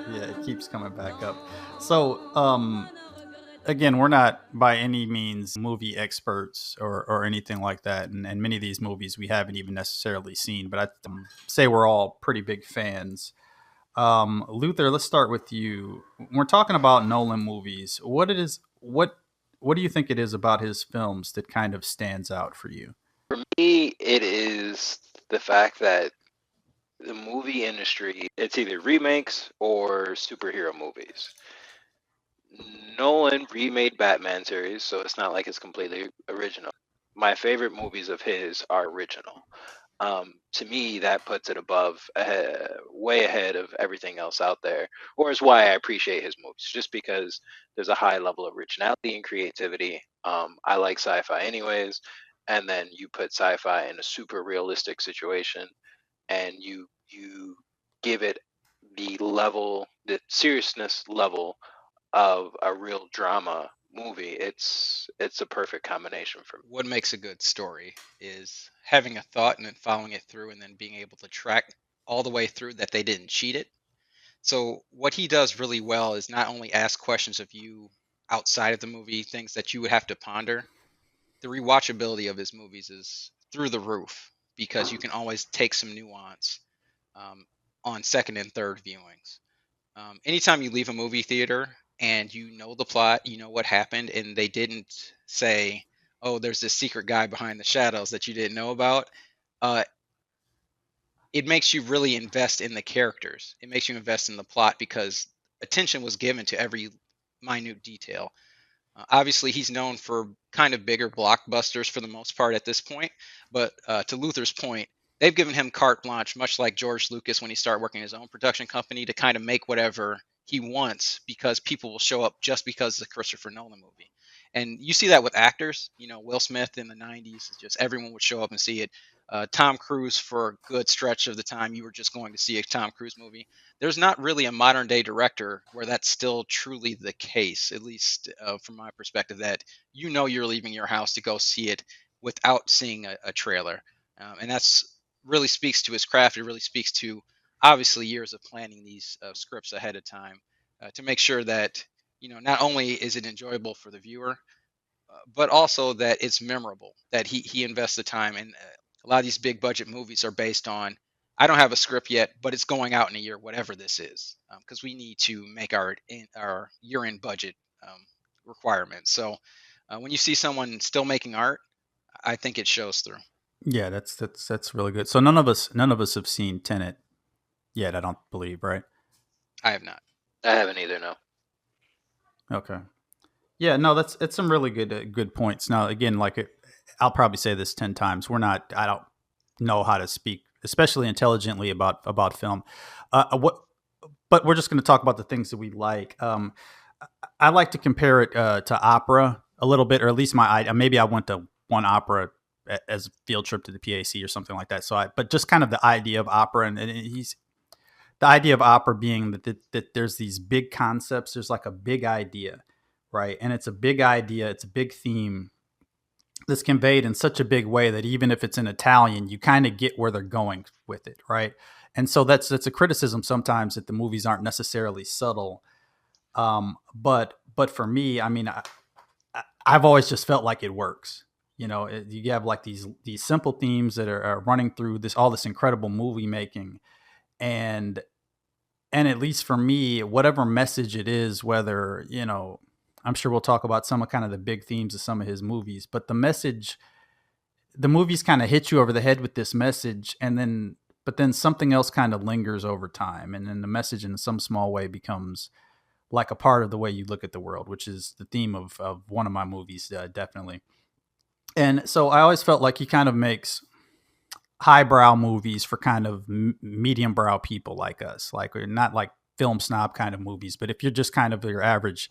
Yeah, it keeps coming back up. So, again, we're not by any means movie experts or anything like that, and many of these movies we haven't even necessarily seen. But I say we're all pretty big fans. Luther, let's start with you. When we're talking about Nolan movies, what do you think it is about his films that kind of stands out for you? For me, it is the fact that the movie industry, it's either remakes or superhero movies. Nolan remade Batman series, so it's not like it's completely original. My favorite movies of his are original. To me, that puts it above, way ahead of everything else out there, or is why I appreciate his movies, just because there's a high level of originality and creativity. I like sci-fi anyways, and then you put sci-fi in a super realistic situation, and you give it the seriousness level of a real drama movie. It's a perfect combination for me. What makes a good story is having a thought and then following it through and then being able to track all the way through that they didn't cheat it. So what he does really well is not only ask questions of you outside of the movie, things that you would have to ponder. The rewatchability of his movies is through the roof because you can always take some nuance um, on second and third viewings. Anytime you leave a movie theater and you know the plot, you know what happened, and they didn't say, "Oh, there's this secret guy behind the shadows that you didn't know about," uh, it makes you really invest in the characters. It makes you invest in the plot because attention was given to every minute detail. Obviously, he's known for kind of bigger blockbusters for the most part at this point. But to Luther's point, they've given him carte blanche, much like George Lucas when he started working his own production company, to kind of make whatever he wants because people will show up just because it's a Christopher Nolan movie. And you see that with actors. Will Smith in the 90s, just everyone would show up and see it. Tom Cruise, for a good stretch of the time, you were just going to see a Tom Cruise movie. There's not really a modern day director where that's still truly the case, at least from my perspective, that you're leaving your house to go see it without seeing a trailer. And that's really speaks to his craft. It really speaks to obviously years of planning these scripts ahead of time to make sure that not only is it enjoyable for the viewer, but also that it's memorable. That he invests the time, and a lot of these big budget movies are based on. I don't have a script yet, but it's going out in a year, whatever this is, because we need to make our year-end budget requirements. So when you see someone still making art, I think it shows through. Yeah, that's really good. So none of us have seen Tenet yet. I don't believe, right? I have not. I haven't either. No. Okay. Yeah, no, that's it's some really good points. Now, again, I'll probably say this 10 times. I don't know how to speak, especially intelligently about film. What, but we're just going to talk about the things that we like. I like to compare it to opera a little bit, or at least maybe I went to one opera as a field trip to the PAC or something like that. But just kind of the idea of opera, and he's the idea of opera being that there's these big concepts. There's like a big idea, right? And it's a big idea. It's a big theme that's conveyed in such a big way that even if it's in Italian, you kind of get where they're going with it, right? And so that's a criticism sometimes that the movies aren't necessarily subtle. But for me, I mean, I've always just felt like it works. You have like these simple themes that are running through all this incredible movie making, and at least for me, whatever message it is, whether I'm sure we'll talk about some of kind of the big themes of some of his movies, but the movies kind of hit you over the head with this message, but then something else kind of lingers over time, and then the message in some small way becomes like a part of the way you look at the world, which is the theme of one of my movies, definitely. And so I always felt like he kind of makes highbrow movies for kind of medium brow people like us, like we're not like film snob kind of movies, but if you're just kind of your average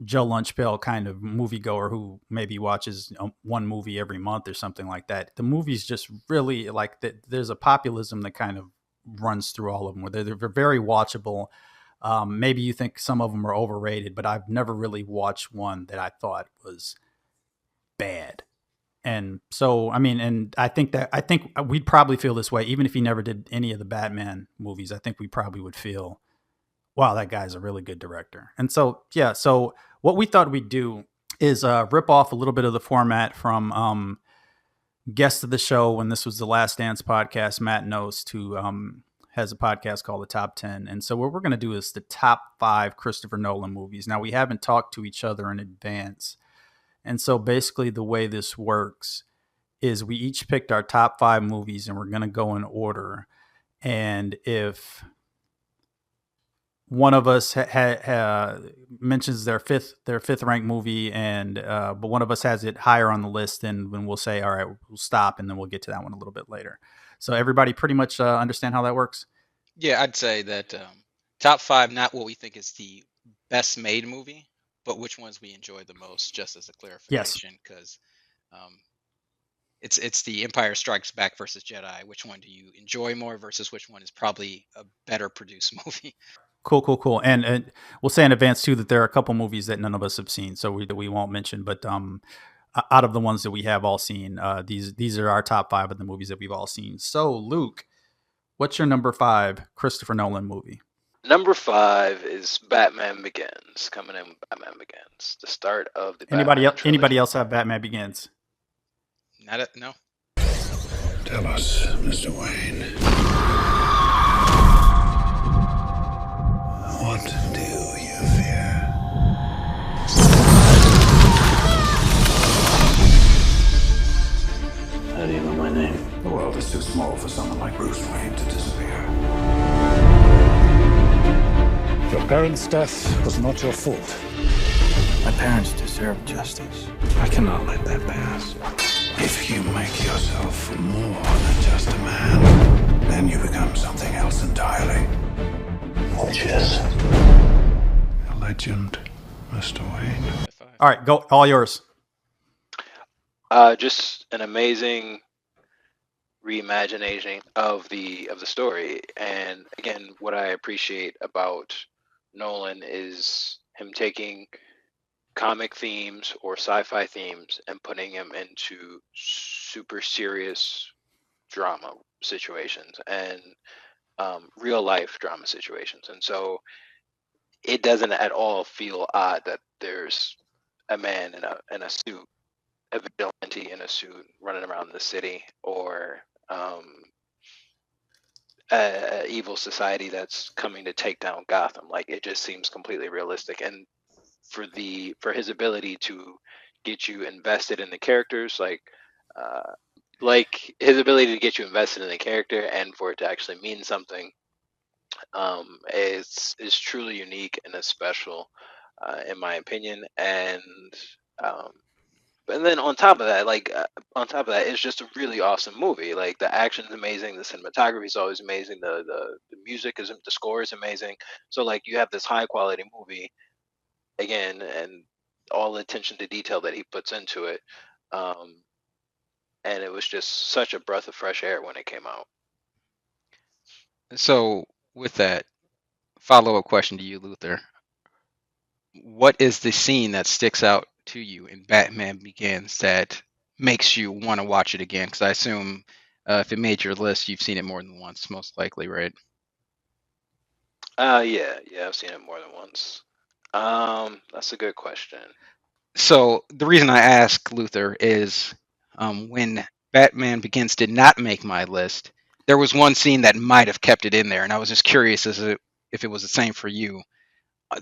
Joe Lunchpail kind of moviegoer who maybe watches one movie every month or something like that, the movies just really like that. There's a populism that kind of runs through all of them, where they're very watchable. Maybe you think some of them are overrated, but I've never really watched one that I thought was bad. And so, I mean, and I think we'd probably feel this way, even if he never did any of the Batman movies. I think we probably would feel, wow, that guy's a really good director. And so, yeah, so what we thought we'd do is rip off a little bit of the format from guest of the show when this was the Last Dance podcast, Matt Nost, who has a podcast called The Top 10. And so what we're going to do is the top 5 Christopher Nolan movies. Now, we haven't talked to each other in advance. And so basically the way this works is we each picked our top 5 movies and we're going to go in order. And if one of us mentions their fifth ranked movie, and but one of us has it higher on the list, then we'll say, all right, we'll stop, and then we'll get to that one a little bit later. So everybody pretty much understand how that works? Yeah, I'd say that top 5, not what we think is the best made movie, but which ones we enjoy the most, just as a clarification, because it's the Empire Strikes Back versus Jedi. Which one do you enjoy more versus which one is probably a better produced movie? Cool. And we'll say in advance too that there are a couple movies that none of us have seen, so we won't mention. But out of the ones that we have all seen, these are our top 5 of the movies that we've all seen. So Luke, what's your number 5 Christopher Nolan movie? Number 5 is Batman Begins. Coming in with Batman Begins, the start of the Anybody else have Batman Begins? No. Tell us, Mr. Wayne. What do you fear? How do you know my name? The world is too small for someone like Bruce Wayne to disappear. Your parents' death was not your fault. My parents deserve justice. I cannot let that pass. If you make yourself more than just a man, then you become something else entirely. Which is? A legend, Mr. Wayne. All right, go, all yours. Just an amazing reimagination of the story, and again, what I appreciate about Nolan is him taking comic themes or sci-fi themes and putting them into super serious drama situations and real life drama situations. And so it doesn't at all feel odd that there's a man in a suit, a vigilante in a suit running around the city, or a evil society that's coming to take down Gotham. Like, it just seems completely realistic. And for his ability to get you invested in the characters, like his ability to get you invested in the character and for it to actually mean something, is truly unique and is special, in my opinion. And then on top of that, it's just a really awesome movie. Like, the action is amazing, the cinematography is always amazing, the music is, the score is amazing. So like, you have this high quality movie again, and all the attention to detail that he puts into it, and it was just such a breath of fresh air when it came out. So with that, follow-up question to you, Luther. What is the scene that sticks out to you in Batman Begins that makes you want to watch it again? Because I assume if it made your list, you've seen it more than once, most likely, right? Yeah, I've seen it more than once. That's a good question. So the reason I ask, Luther, is when Batman Begins did not make my list, there was one scene that might have kept it in there, and I was just curious if it was the same for you.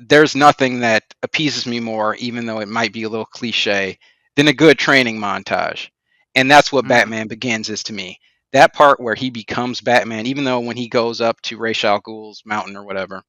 There's nothing that appeases me more, even though it might be a little cliche, than a good training montage. And that's what Batman Begins is to me. That part where he becomes Batman, even though when he goes up to Ra's al Ghul's mountain or whatever,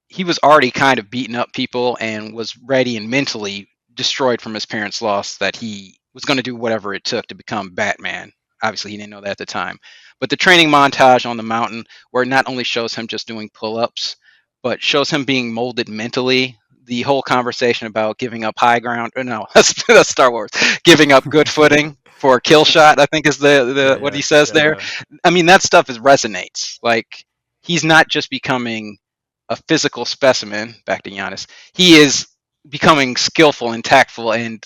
he was already kind of beating up people and was ready and mentally destroyed from his parents' loss, that he was going to do whatever it took to become Batman. Obviously, he didn't know that at the time. But the training montage on the mountain, where it not only shows him just doing pull-ups, but shows him being molded mentally. The whole conversation about giving up high ground, or no, that's Star Wars, giving up good footing for a kill shot, I think is what he says there. I mean, that stuff resonates. Like, he's not just becoming a physical specimen, back to Giannis. He is becoming skillful and tactful and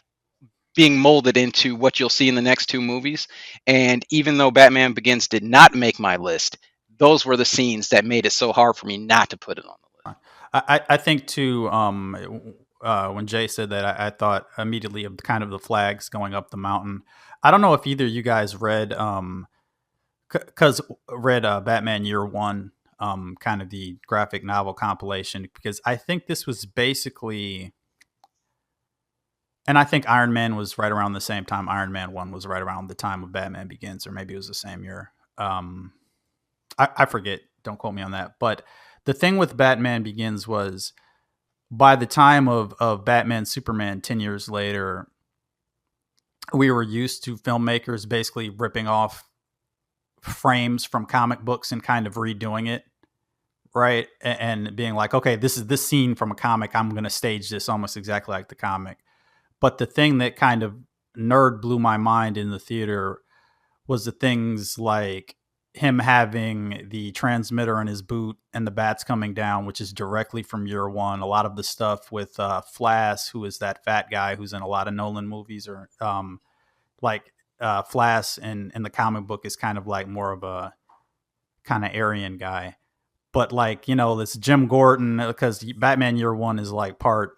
being molded into what you'll see in the next two movies. And even though Batman Begins did not make my list, those were the scenes that made it so hard for me not to put it on the list. I think too. When Jay said that, I thought immediately of kind of the flags going up the mountain. I don't know if either of you guys read Batman Year One, kind of the graphic novel compilation, because I think this was basically, and I think Iron Man was right around the same time. Iron Man 1 was right around the time of Batman Begins, or maybe it was the same year. I forget. Don't quote me on that. But the thing with Batman Begins was, by the time of Batman Superman 10 years later, we were used to filmmakers basically ripping off frames from comic books and kind of redoing it, right? And being like, okay, this is this scene from a comic. I'm going to stage this almost exactly like the comic. But the thing that kind of nerd blew my mind in the theater was the things like him having the transmitter in his boot and the bats coming down, which is directly from Year One. A lot of the stuff with Flass, who is that fat guy who's in a lot of Nolan movies, or Flass in the comic book is kind of like more of a kind of Aryan guy. But like, this Jim Gordon, because Batman Year One is like part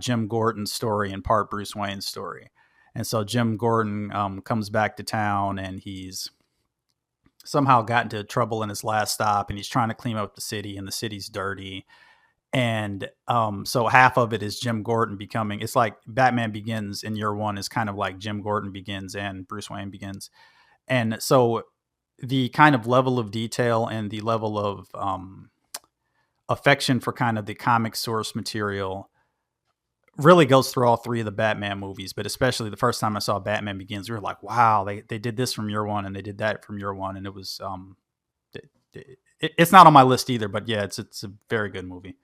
Jim Gordon's story and part Bruce Wayne's story. And so Jim Gordon comes back to town, and he's somehow got into trouble in his last stop, and he's trying to clean up the city, and the city's dirty. And so half of it is Jim Gordon becoming, it's like Batman Begins in Year One is kind of like Jim Gordon Begins and Bruce Wayne Begins. And so the kind of level of detail and the level of affection for kind of the comic source material really goes through all three of the Batman movies, but especially the first time I saw Batman Begins, we were like, wow, they did this from Year One, and they did that from Year One. And it was, it's not on my list either, but yeah, it's a very good movie.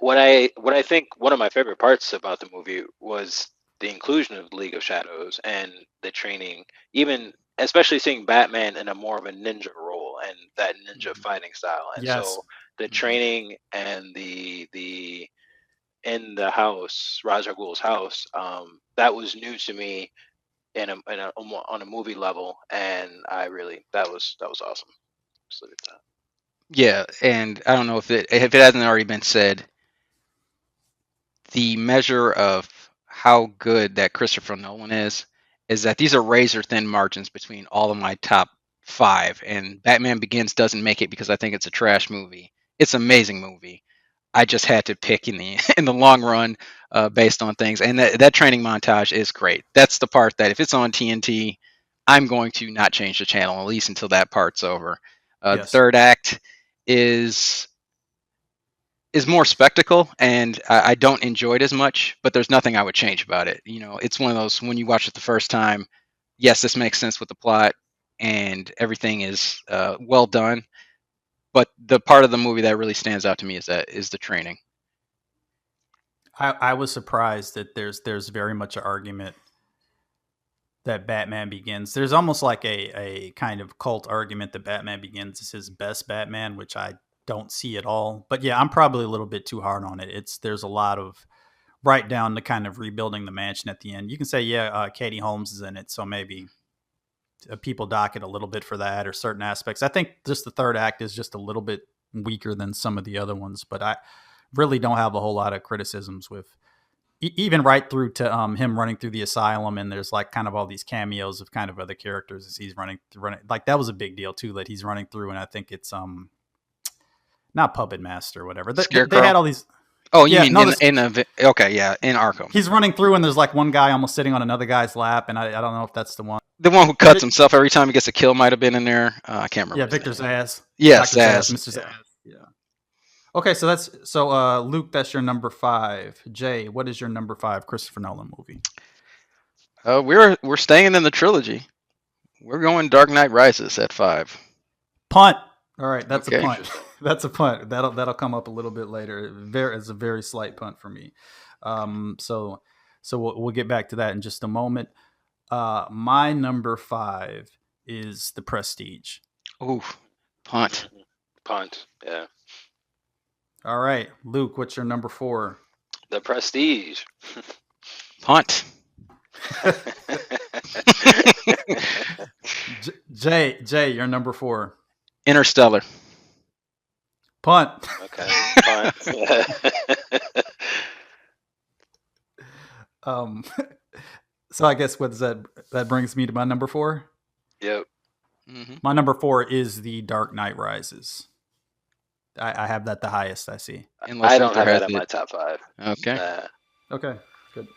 What I think one of my favorite parts about the movie was the inclusion of the League of Shadows and the training, even especially seeing Batman in a more of a ninja role and that ninja fighting style. And Yes. so the training and the in the house, Ra's al Ghul's house, that was new to me on a movie level, and that was awesome. Just leave it at that. Yeah, and I don't know if it hasn't already been said, the measure of how good that Christopher Nolan is that these are razor thin margins between all of my top 5, and Batman Begins doesn't make it because I think it's a trash movie. It's an amazing movie. I just had to pick in the long run based on things, and that training montage is great. That's the part that if it's on TNT, I'm going to not change the channel at least until that part's over. The third act is more spectacle, and I don't enjoy it as much, but there's nothing I would change about it. It's one of those, when you watch it the first time, yes, this makes sense with the plot and everything is well done, but the part of the movie that really stands out to me is the training. I was surprised that there's very much an argument that Batman Begins, there's almost like a kind of cult argument that Batman Begins is his best Batman, which I don't see at all. But yeah, I'm probably a little bit too hard on it. There's a lot of right down to kind of rebuilding the mansion at the end. You can say, Katie Holmes is in it, so maybe people dock it a little bit for that, or certain aspects. I think just the third act is just a little bit weaker than some of the other ones, but I really don't have a whole lot of criticisms with even right through to him running through the asylum, and there's like kind of all these cameos of kind of other characters as he's running. Like that was a big deal too, that he's running through, and I think it's not Puppet Master or whatever. They had all these. Oh, you mean in Arkham. He's running through, and there's like one guy almost sitting on another guy's lap, and I don't know if that's the one. The one who cuts himself every time he gets a kill might have been in there. I can't remember. Yeah, Victor Zsasz. Yeah, Zsasz. Mr. Zsasz. Yeah. Okay, so Luke, that's your number 5. Jay, what is your number 5 Christopher Nolan movie? We're staying in the trilogy. We're going Dark Knight Rises at 5. Punt. All right, that's a punt. That's a punt. That'll come up a little bit later. It's a very slight punt for me. So we'll get back to that in just a moment. My number 5 is The Prestige. Ooh, punt. Punt. Yeah. All right, Luke, what's your number 4? The Prestige. Punt. Jay, you're number 4. Interstellar. Punt. Okay, fine. Um, so I guess what does that brings me to my number 4. Yep. Hmm. My number 4 is The Dark Knight Rises. I have that the highest I see. Unless I don't Luther have has that in my it. top 5. Okay. Okay, good.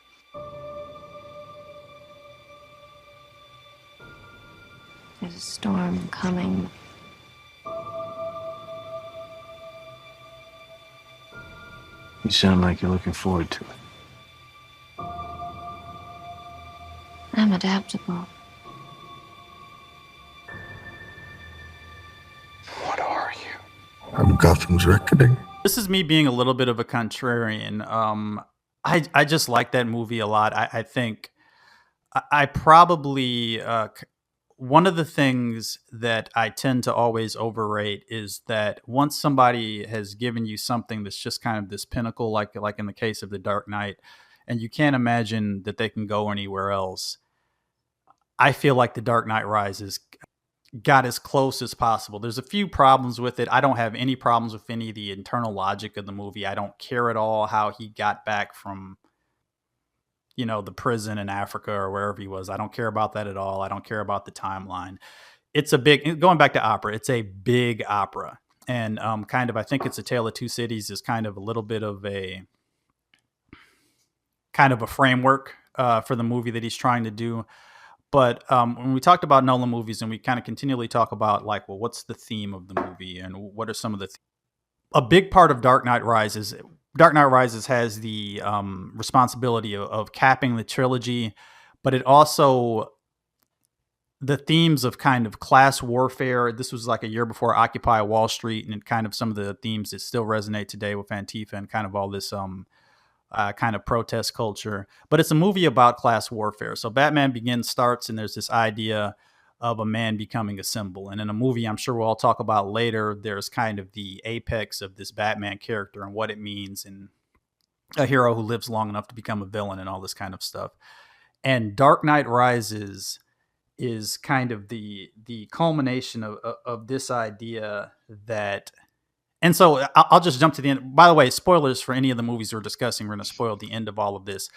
There's a storm coming. You sound like you're looking forward to it. I'm adaptable. What are you? I'm Gotham's reckoning. This is me being a little bit of a contrarian. I just like that movie a lot. I think I probably one of the things that I tend to always overrate is that once somebody has given you something that's just kind of this pinnacle, like in the case of The Dark Knight, and you can't imagine that they can go anywhere else. I feel like The Dark Knight Rises got as close as possible. There's a few problems with it. I don't have any problems with any of the internal logic of the movie. I don't care at all how he got back from, the prison in Africa or wherever he was. I don't care about that at all. I don't care about the timeline. It's a big, going back to opera, it's a big opera. And I think It's a Tale of Two Cities is kind of a little bit of a framework for the movie that he's trying to do. But when we talked about Nolan movies and we kind of continually talk about what's the theme of the movie and what are some of a big part of Dark Knight Rises has the responsibility of capping the trilogy, but it also, the themes of kind of class warfare. This was like a year before Occupy Wall Street, and kind of some of the themes that still resonate today with Antifa and kind of all this kind of protest culture. But it's a movie about class warfare. So Batman Begins starts, and there's this idea of a man becoming a symbol. And in a movie I'm sure we'll all talk about later, there's kind of the apex of this Batman character and what it means, and a hero who lives long enough to become a villain and all this kind of stuff. And Dark Knight Rises is kind of the culmination of this idea that. And so I'll just jump to the end. By the way, spoilers for any of the movies we're discussing. We're going to spoil the end of all of this.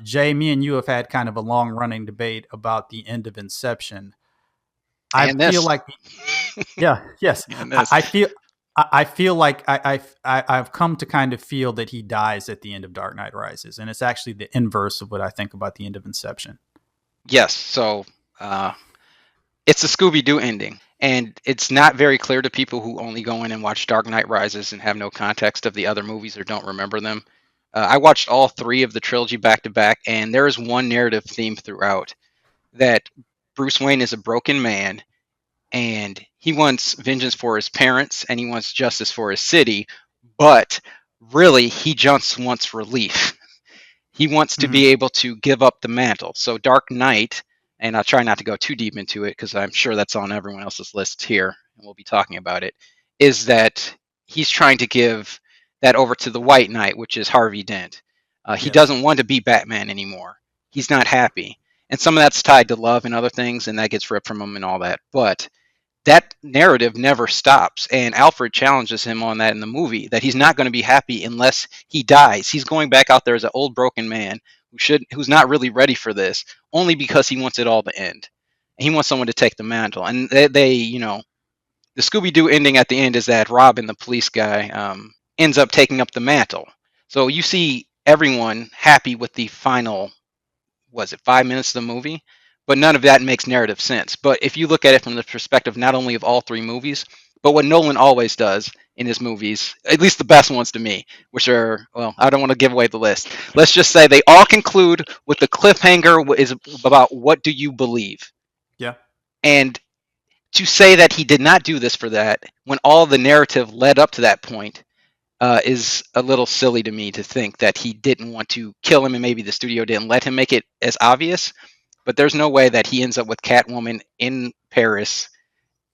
Jay, me and you have had kind of a long running debate about the end of Inception. And this. Feel like, yes. And this. I feel like I've come to kind of feel that he dies at the end of Dark Knight Rises. And it's actually the inverse of what I think about the end of Inception. Yes. So it's a Scooby-Doo ending. And it's not very clear to people who only go in and watch Dark Knight Rises and have no context of the other movies or don't remember them. I watched all 3 of the trilogy back to back, and there is one narrative theme throughout, that Bruce Wayne is a broken man, and he wants vengeance for his parents, and he wants justice for his city, but really he just wants relief. He wants to be able to give up the mantle. So Dark Knight, and I'll try not to go too deep into it because I'm sure that's on everyone else's list here, and we'll be talking about it, is that he's trying to give that over to the White Knight, which is Harvey Dent. He doesn't want to be Batman anymore. He's not happy. And some of that's tied to love and other things, and that gets ripped from him and all that. But that narrative never stops, and Alfred challenges him on that in the movie, that he's not going to be happy unless he dies. He's going back out there as an old broken man who's not really ready for this, only because he wants it all to end. And he wants someone to take the mantle. And they the Scooby-Doo ending at the end is that Robin, the police guy, ends up taking up the mantle. So you see everyone happy with the final, 5 minutes of the movie? But none of that makes narrative sense. But if you look at it from the perspective not only of all 3 movies, but what Nolan always does in his movies, at least the best ones to me, which are, I don't want to give away the list. Let's just say they all conclude with the cliffhanger is about what do you believe? Yeah. And to say that he did not do this for that, when all the narrative led up to that point, is a little silly to me to think that he didn't want to kill him and maybe the studio didn't let him make it as obvious. But there's no way that he ends up with Catwoman in Paris,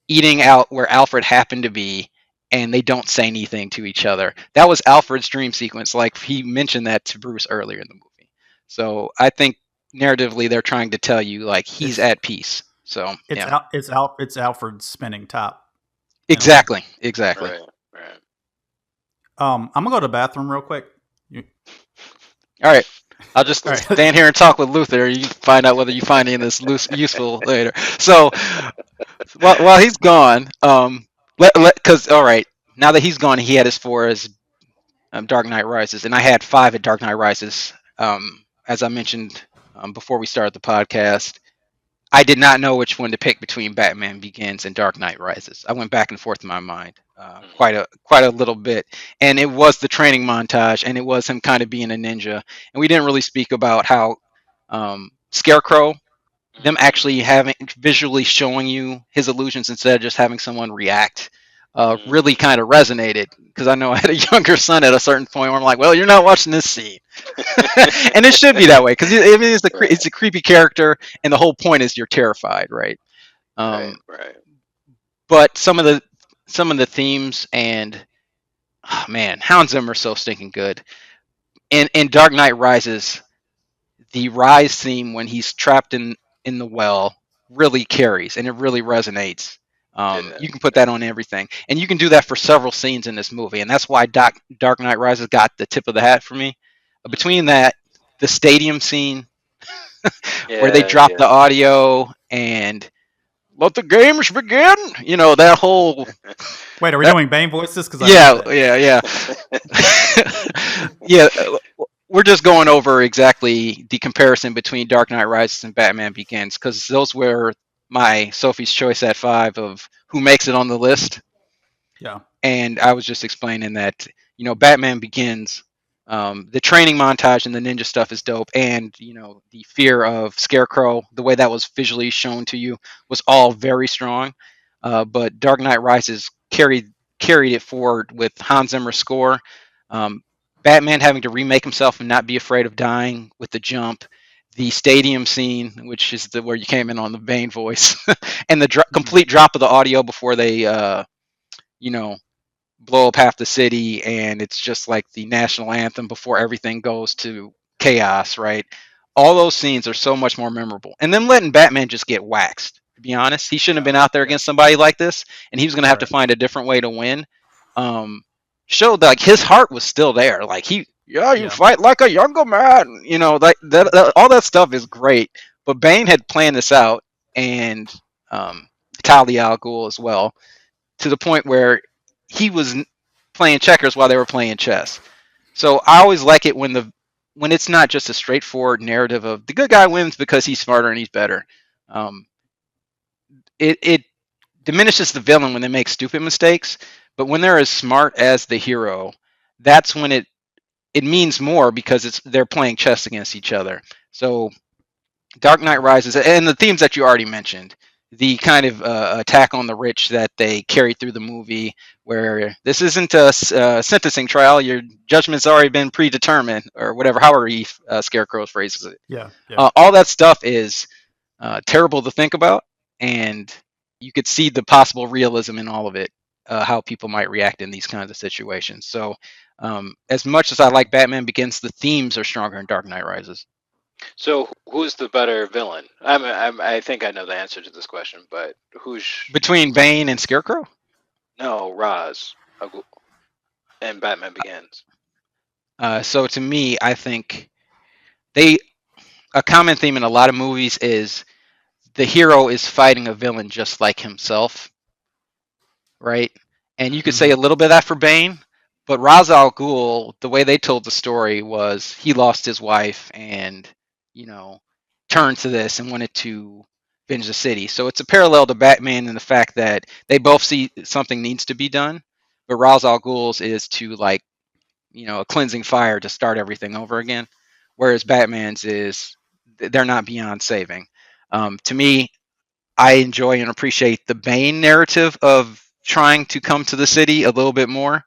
eating out where Alfred happened to be, and they don't say anything to each other. That was Alfred's dream sequence. Like he mentioned that to Bruce earlier in the movie. So I think narratively they're trying to tell you like he's It's at peace. So it's yeah, It's Alfred's spinning top in a way. exactly. Right. Right. I'm gonna go to the bathroom real quick. All right. I'll just All right. stand here and talk with Luther. You find out whether you find any of this useful later. So while he's gone, because all right, now that he's gone, he had his 4 as Dark Knight Rises, and I had 5 at Dark Knight Rises. As I mentioned before we started the podcast, I did not know which one to pick between Batman Begins and Dark Knight Rises. I went back and forth in my mind quite a little bit, and it was the training montage, and it was him kind of being a ninja, and we didn't really speak about how Scarecrow, them actually having visually showing you his illusions instead of just having someone react, really kind of resonated, because I know I had a younger son at a certain point where I'm like, well, you're not watching this scene. And it should be that way, because I mean, it's a creepy character, and the whole point is you're terrified, right? Right. Um, Right. but some of the themes, and oh, man, Hans Zimmer's so stinking good. In Dark Knight Rises, the Rise theme when he's trapped in the well really carries, and it really resonates. Yeah. You can put that on everything, and you can do that for several scenes in this movie, and that's why Dark Knight Rises got the tip of the hat for me. Between that, the stadium scene where they Yeah. drop Yeah. the audio and let the games begin, that whole Wait, are we that, doing Bane voices? Because I missed yeah. Yeah, we're just going over exactly the comparison between Dark Knight Rises and Batman Begins, because those were my Sophie's Choice at 5 of who makes it on the list. Yeah. And I was just explaining that, Batman Begins, the training montage and the ninja stuff is dope, and the fear of Scarecrow, the way that was visually shown to you, was all very strong. But Dark Knight Rises carried it forward with Hans Zimmer's score. Batman having to remake himself and not be afraid of dying with the jump, the stadium scene, which is where you came in on the Bane voice, and the complete drop of the audio before they, blow up half the city, and it's just like the national anthem before everything goes to chaos, right? All those scenes are so much more memorable. And then letting Batman just get waxed, to be honest. He shouldn't have been out there against somebody like this, and he was going to have to find a different way to win. Showed like his heart was still there. Like you fight like a younger man. Like that all that stuff is great. But Bane had planned this out, and Talia al Ghul as well, to the point where he was playing checkers while they were playing chess. So I always like it when it's not just a straightforward narrative of the good guy wins because he's smarter and he's better. It diminishes the villain when they make stupid mistakes, but when they're as smart as the hero, that's when it means more, because they're playing chess against each other. So Dark Knight Rises, and the themes that you already mentioned, the kind of attack on the rich that they carry through the movie, where this isn't a sentencing trial, your judgment's already been predetermined, or whatever, however Scarecrow phrases it. Yeah. All that stuff is terrible to think about, and you could see the possible realism in all of it, how people might react in these kinds of situations. So as much as I like Batman Begins, the themes are stronger in Dark Knight Rises. So who's the better villain? I think I know the answer to this question, but who's Between Bane and Scarecrow? no Ra's and Batman Begins? So to me, I think a common theme in a lot of movies is the hero is fighting a villain just like himself, right? And you could say a little bit of that for Bane, but Ra's al Ghul, the way they told the story was he lost his wife and, turned to this and wanted to avenge the city. So it's a parallel to Batman in the fact that they both see something needs to be done, but Ra's al Ghul's is to, like, a cleansing fire to start everything over again, whereas Batman's is they're not beyond saving. To me, I enjoy and appreciate the Bane narrative of trying to come to the city a little bit more,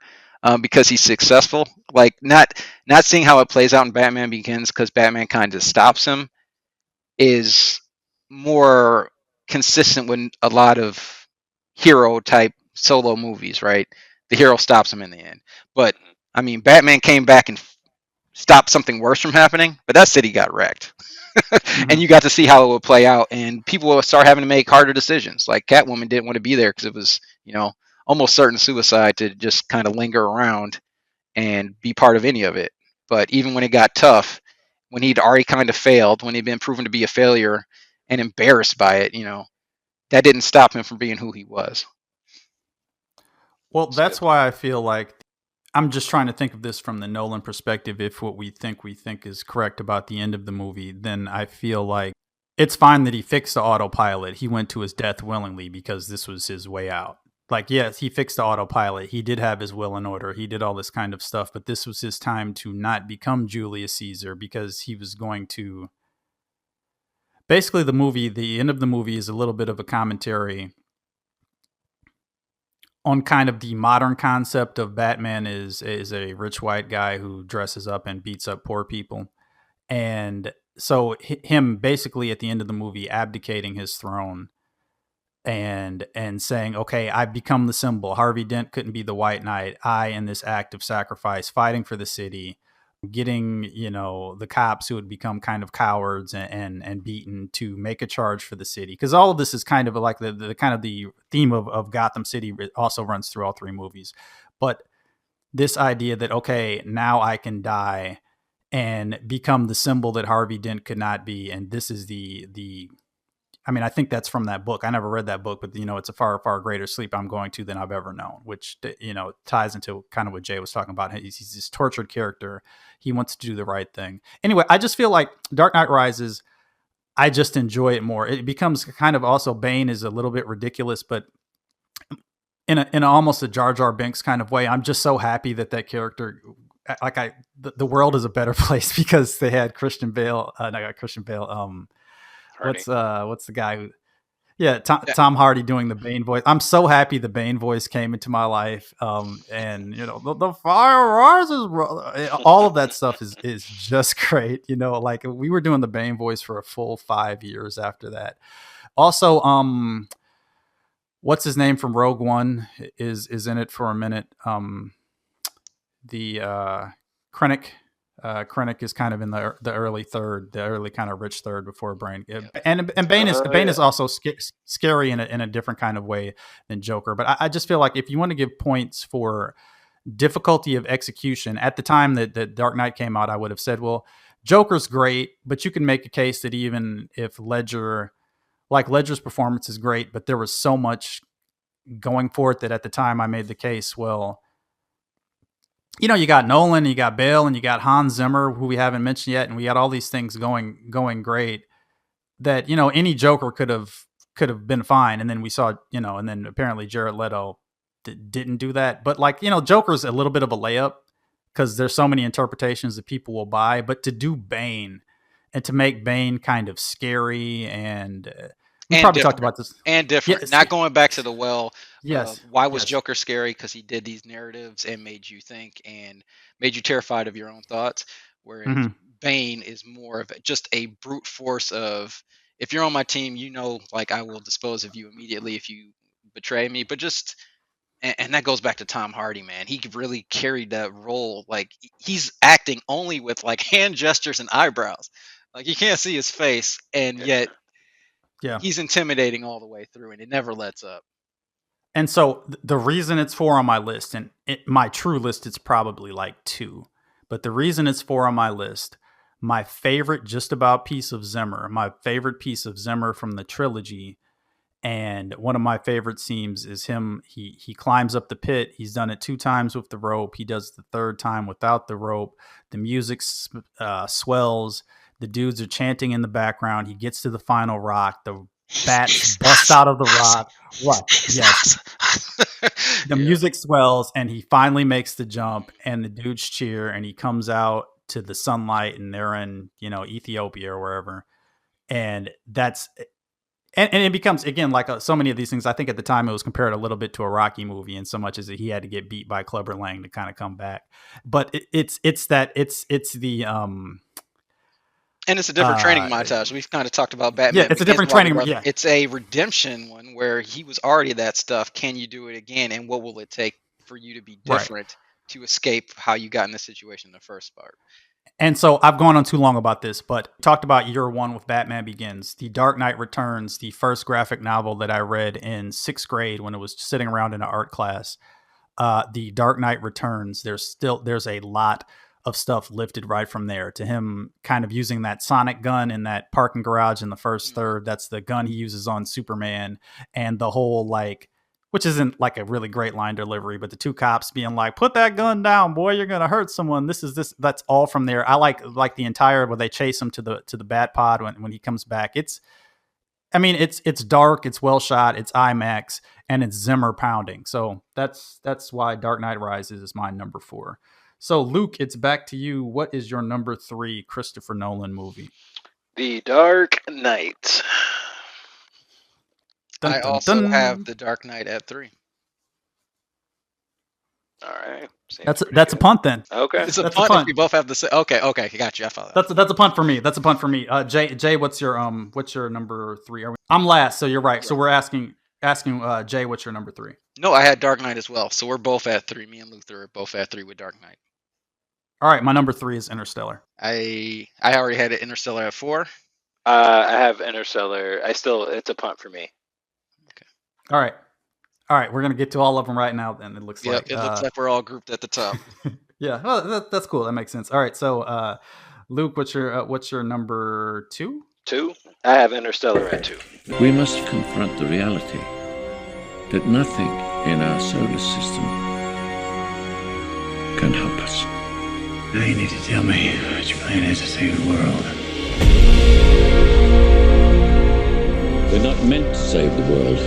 because he's successful. Like, not seeing how it plays out in Batman Begins, because Batman kind of stops him, is more consistent with a lot of hero type solo movies, right? The hero stops him in the end. But I mean, Batman came back and stop something worse from happening, but that city got wrecked. And you got to see how it would play out, and people will start having to make harder decisions. Like Catwoman didn't want to be there because it was, almost certain suicide to just kind of linger around and be part of any of it. But even when it got tough, when he'd already kind of failed, when he'd been proven to be a failure and embarrassed by it, that didn't stop him from being who he was. Well, that's why I feel like I'm just trying to think of this from the Nolan perspective. If what we think is correct about the end of the movie, then I feel like it's fine that he fixed the autopilot. He went to his death willingly because this was his way out. Like, yes, he fixed the autopilot. He did have his will in order. He did all this kind of stuff, but this was his time to not become Julius Caesar because he was going to. Basically, the end of the movie is a little bit of a commentary on kind of the modern concept of Batman is a rich white guy who dresses up and beats up poor people. And so him basically at the end of the movie abdicating his throne and saying, okay, I've become the symbol. Harvey Dent couldn't be the White Knight. I, in this act of sacrifice, fighting for the city, getting, the cops who had become kind of cowards and beaten to make a charge for the city. Because all of this is kind of like the kind of the theme of Gotham City also runs through all three movies. But this idea that, okay, now I can die and become the symbol that Harvey Dent could not be. And this is I think that's from that book. I never read that book, but it's a far, far greater sleep I'm going to than I've ever known, which, ties into kind of what Jay was talking about. He's this tortured character. He wants to do the right thing. Anyway, I just feel like Dark Knight Rises, I just enjoy it more. It becomes kind of also Bane is a little bit ridiculous, but in almost a Jar Jar Binks kind of way. I'm just so happy that character, the world is a better place because they had Christian Bale. Not Christian Bale. What's the guy who? Yeah, Tom Hardy doing the Bane voice. I'm so happy the Bane voice came into my life. And the fire rises, brother. All of that stuff is just great. Like we were doing the Bane voice for a full 5 years after that. Also, what's his name from Rogue One is in it for a minute. The Krennic. Krennic is kind of in the early third, the early kind of rich third before Brain. And Bane is also scary in a different kind of way than Joker. But I just feel like if you want to give points for difficulty of execution, at the time that Dark Knight came out, I would have said, well, Joker's great, but you can make a case that even if Ledger's performance is great, but there was so much going for it that at the time I made the case, well, you got Nolan, you got Bale, and you got Hans Zimmer, who we haven't mentioned yet, and we got all these things going great. That any Joker could have been fine, and then we saw and then apparently Jared Leto didn't do that. But Joker's a little bit of a layup because there's so many interpretations that people will buy. But to do Bane and to make Bane kind of scary and we probably talked about this and different, yes. Not going back to the well. Yes. Why was Joker scary? Because he did these narratives and made you think and made you terrified of your own thoughts. Whereas Bane is more of just a brute force of, if you're on my team, like I will dispose of you immediately if you betray me. But and that goes back to Tom Hardy, man. He really carried that role. Like he's acting only with like hand gestures and eyebrows. Like you can't see his face, and yet he's intimidating all the way through, and it never lets up. And so the reason it's 4 on my list, and my true list, it's probably like 2. But the reason it's 4 on my list, my favorite just about piece of Zimmer, my favorite piece of Zimmer from the trilogy, and one of my favorite scenes is him. He climbs up the pit. He's done it 2 times with the rope. He does the 3rd time without the rope. The music swells. The dudes are chanting in the background. He gets to the final rock. The bats bust out of the rock. What? Yes. The music swells and he finally makes the jump and the dudes cheer and he comes out to the sunlight and they're in, Ethiopia or wherever. And that's, and it becomes, again, like so many of these things, I think at the time it was compared a little bit to a Rocky movie in so much as that he had to get beat by Clubber Lang to kind of come back. But it's the, and it's a different training montage. We've kind of talked about Batman. Yeah, it's a different training. Yeah. It's a redemption one where he was already that stuff. Can you do it again? And what will it take for you to be different to escape how you got in this situation in the first part? And so I've gone on too long about this, but talked about year one with Batman Begins, The Dark Knight Returns, the first graphic novel that I read in sixth grade when it was sitting around in an art class. The Dark Knight Returns. There's a lot of stuff lifted right from there to him kind of using that sonic gun in that parking garage in the first third. That's the gun he uses on Superman, and the whole like, which isn't like a really great line delivery, but the two cops being like, "Put that gun down, boy, you're gonna hurt someone." This is this. That's all from there. I like the entire where they chase him to the Bat Pod when he comes back. It's dark, it's well shot, it's IMAX, and it's Zimmer pounding. So that's why Dark Knight Rises is my number 4. So Luke, it's back to you. What is your number 3 Christopher Nolan movie? The Dark Knight. I also have The Dark Knight at 3. All right. That's a punt then. Okay. It's a punt if we both have the same. Okay, got you. I follow. That's a punt for me. That's a punt for me. Jay, what's your number 3? I'm last, so you're right. So we're asking Jay, what's your number 3? No, I had Dark Knight as well. So we're both at 3. Me and Luther are both at 3 with Dark Knight. All right, my number 3 is Interstellar. I already had it Interstellar at 4. I have Interstellar. It's a punt for me. Okay. All right, we're gonna get to all of them right now. Then it looks like it looks like we're all grouped at the top. Yeah, well, that's cool. That makes sense. All right, so Luke, what's your number 2? 2. I have Interstellar at 2. We must confront the reality that nothing in our solar system can help us. Now you need to tell me what your plan is to save the world. We're not meant to save the world.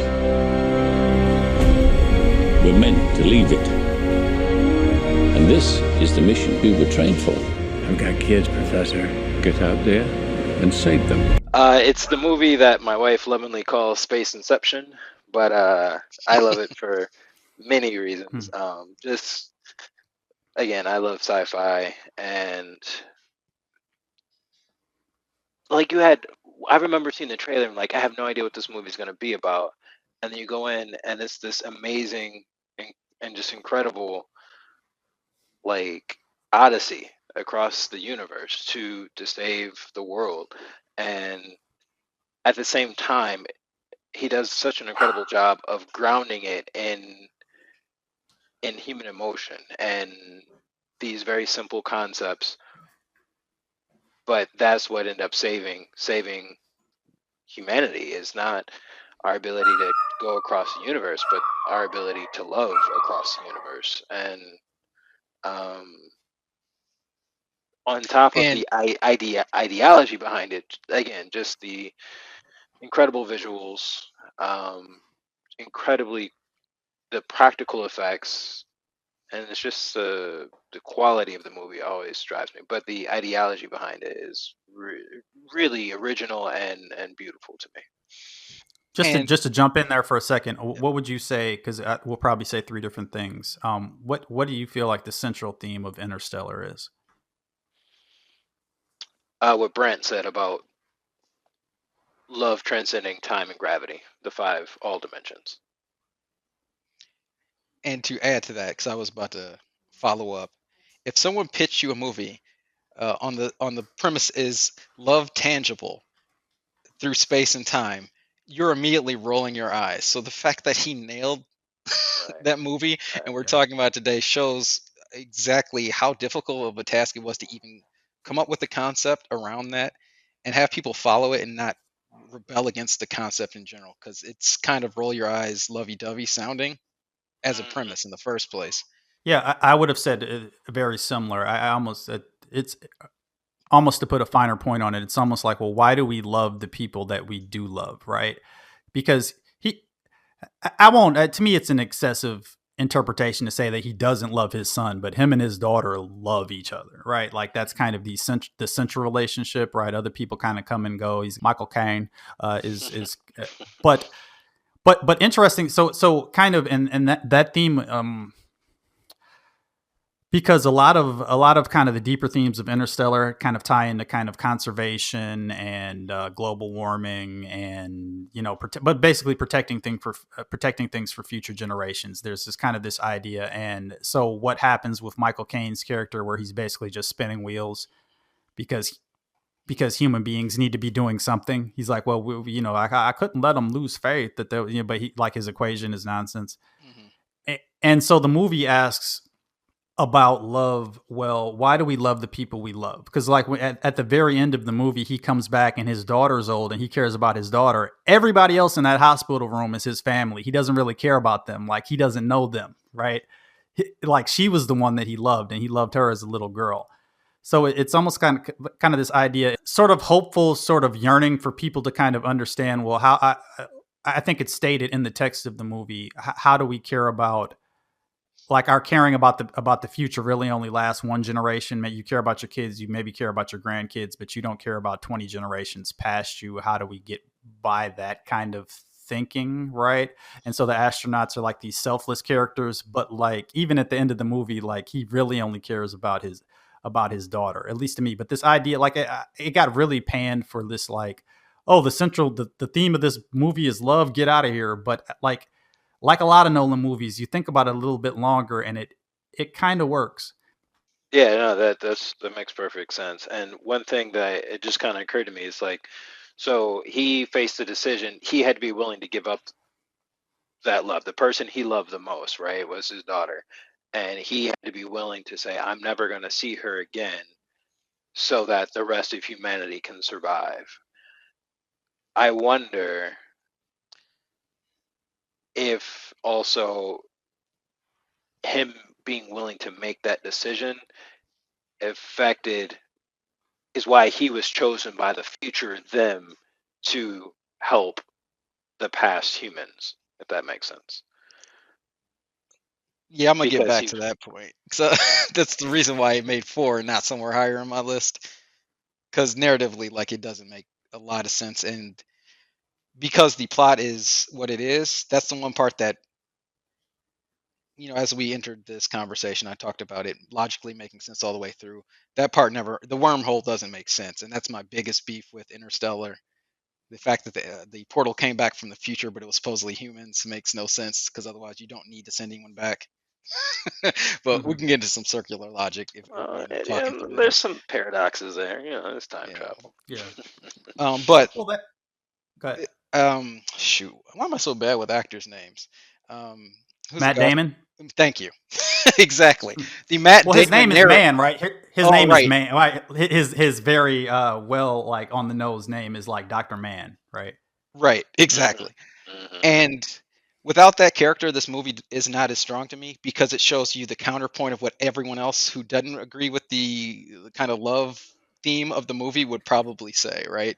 We're meant to leave it. And this is the mission we were trained for. I've got kids, Professor. Get out there and save them. It's the movie that my wife lovingly calls Space Inception, but I love it for many reasons. Just, again, I love sci-fi, and like I remember seeing the trailer and like, I have no idea what this movie's going to be about. And then you go in and it's this amazing and just incredible, like, Odyssey across the universe to save the world. And at the same time, he does such an incredible job of grounding it in human emotion and these very simple concepts. But that's what ended up saving humanity, is not our ability to go across the universe, but our ability to love across the universe. And on top of the ideology behind it, again, just the incredible visuals, incredibly the practical effects, and it's just the quality of the movie always drives me. But the ideology behind it is really original and beautiful to me. Just to jump in there for a second, what would you say? Because we'll probably say 3 different things. What do you feel like the central theme of Interstellar is? What Brent said about love transcending time and gravity, the 5 all dimensions. And to add to that, because I was about to follow up, if someone pitched you a movie on the premise is love tangible through space and time, you're immediately rolling your eyes. So the fact that he nailed that movie, and we're talking about today, shows exactly how difficult of a task it was to even come up with the concept around that and have people follow it and not rebel against the concept in general, because it's kind of roll your eyes, lovey-dovey sounding as a premise in the first place. Yeah, I would have said very similar. It's almost, to put a finer point on it, it's almost like, well, why do we love the people that we do love, right? Because to me, it's an excessive interpretation to say that he doesn't love his son, but him and his daughter love each other, right? Like that's kind of the central relationship, right? Other people kind of come and go. He's Michael Caine, but interesting. So kind of, and that theme, because a lot of kind of the deeper themes of Interstellar kind of tie into kind of conservation and global warming, and but basically protecting things for future generations. There's this idea, and so what happens with Michael Caine's character, where he's basically just spinning wheels because human beings need to be doing something. He's like, well, I couldn't let them lose faith that they, but he, like, his equation is nonsense. And so the movie asks about love. Well, why do we love the people we love? Because like at the very end of the movie, he comes back and his daughter's old and he cares about his daughter. Everybody else in that hospital room is his family. He doesn't really care about them. Like, he doesn't know them, right? Like, she was the one that he loved, and he loved her as a little girl. So it's almost kind of this idea, sort of hopeful, sort of yearning for people to kind of understand, well, how I think it's stated in the text of the movie, how do we care about, like, our caring about the future really only lasts one generation. You care about your kids, you maybe care about your grandkids, but you don't care about 20 generations past you. How do we get by that kind of thinking, right? And so the astronauts are like these selfless characters, but like even at the end of the movie, like, he really only cares about his daughter, at least to me. But this idea, like, it got really panned for this, like, oh, the theme of this movie is love, get out of here. But like a lot of Nolan movies, you think about it a little bit longer and it kind of works. Yeah, no, that makes perfect sense. And one thing that it just kind of occurred to me is like, so he faced the decision. He had to be willing to give up that love. The person he loved the most, right, was his daughter. And he had to be willing to say, I'm never going to see her again so that the rest of humanity can survive. I wonder if also him being willing to make that decision affected is why he was chosen by the future them to help the past humans, if that makes sense. Yeah, I'm gonna get Because back he, to that point. So that's the reason why it made 4 and not somewhere higher on my list. Because narratively, like, it doesn't make a lot of sense, and because the plot is what it is, that's the one part that, as we entered this conversation, I talked about it logically making sense all the way through. That part never, the wormhole doesn't make sense, and that's my biggest beef with Interstellar. The fact that the portal came back from the future, but it was supposedly humans, makes no sense, because otherwise you don't need to send anyone back. But we can get into some circular logic if talking through there's that. some paradoxes there. There's time travel. Yeah. But Well, go ahead. shoot, why am I so bad with actors' names? Who's Matt the guy? Damon. Thank you. Exactly. The Matt Well, his Damon name is Man, right? His name right. is Man. Right? His very well, like, on the nose name is like Dr. Man, right? Right, exactly. Mm-hmm. And without that character, this movie is not as strong to me, because it shows you the counterpoint of what everyone else who doesn't agree with the kind of love theme of the movie would probably say, right?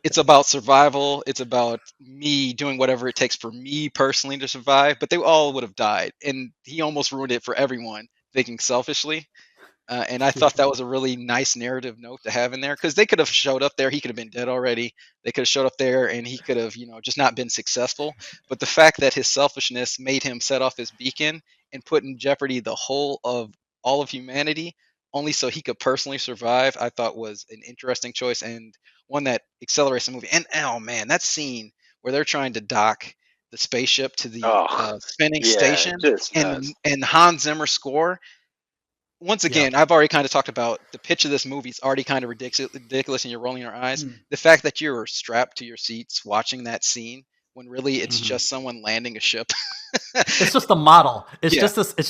It's about survival. It's about me doing whatever it takes for me personally to survive, but they all would have died. And he almost ruined it for everyone, thinking selfishly. And I thought that was a really nice narrative note to have in there, because they could have showed up there. He could have been dead already. They could have showed up there and he could have, just not been successful. But the fact that his selfishness made him set off his beacon and put in jeopardy the whole of all of humanity, only so he could personally survive, I thought was an interesting choice, and one that accelerates the movie. And oh man, that scene where they're trying to dock the spaceship to the spinning station, and Hans Zimmer score. Once again, I've already kind of talked about the pitch of this movie is already kind of ridiculous, and you're rolling your eyes. The fact that you're strapped to your seats watching that scene when really it's just someone landing a ship. It's just a model. It's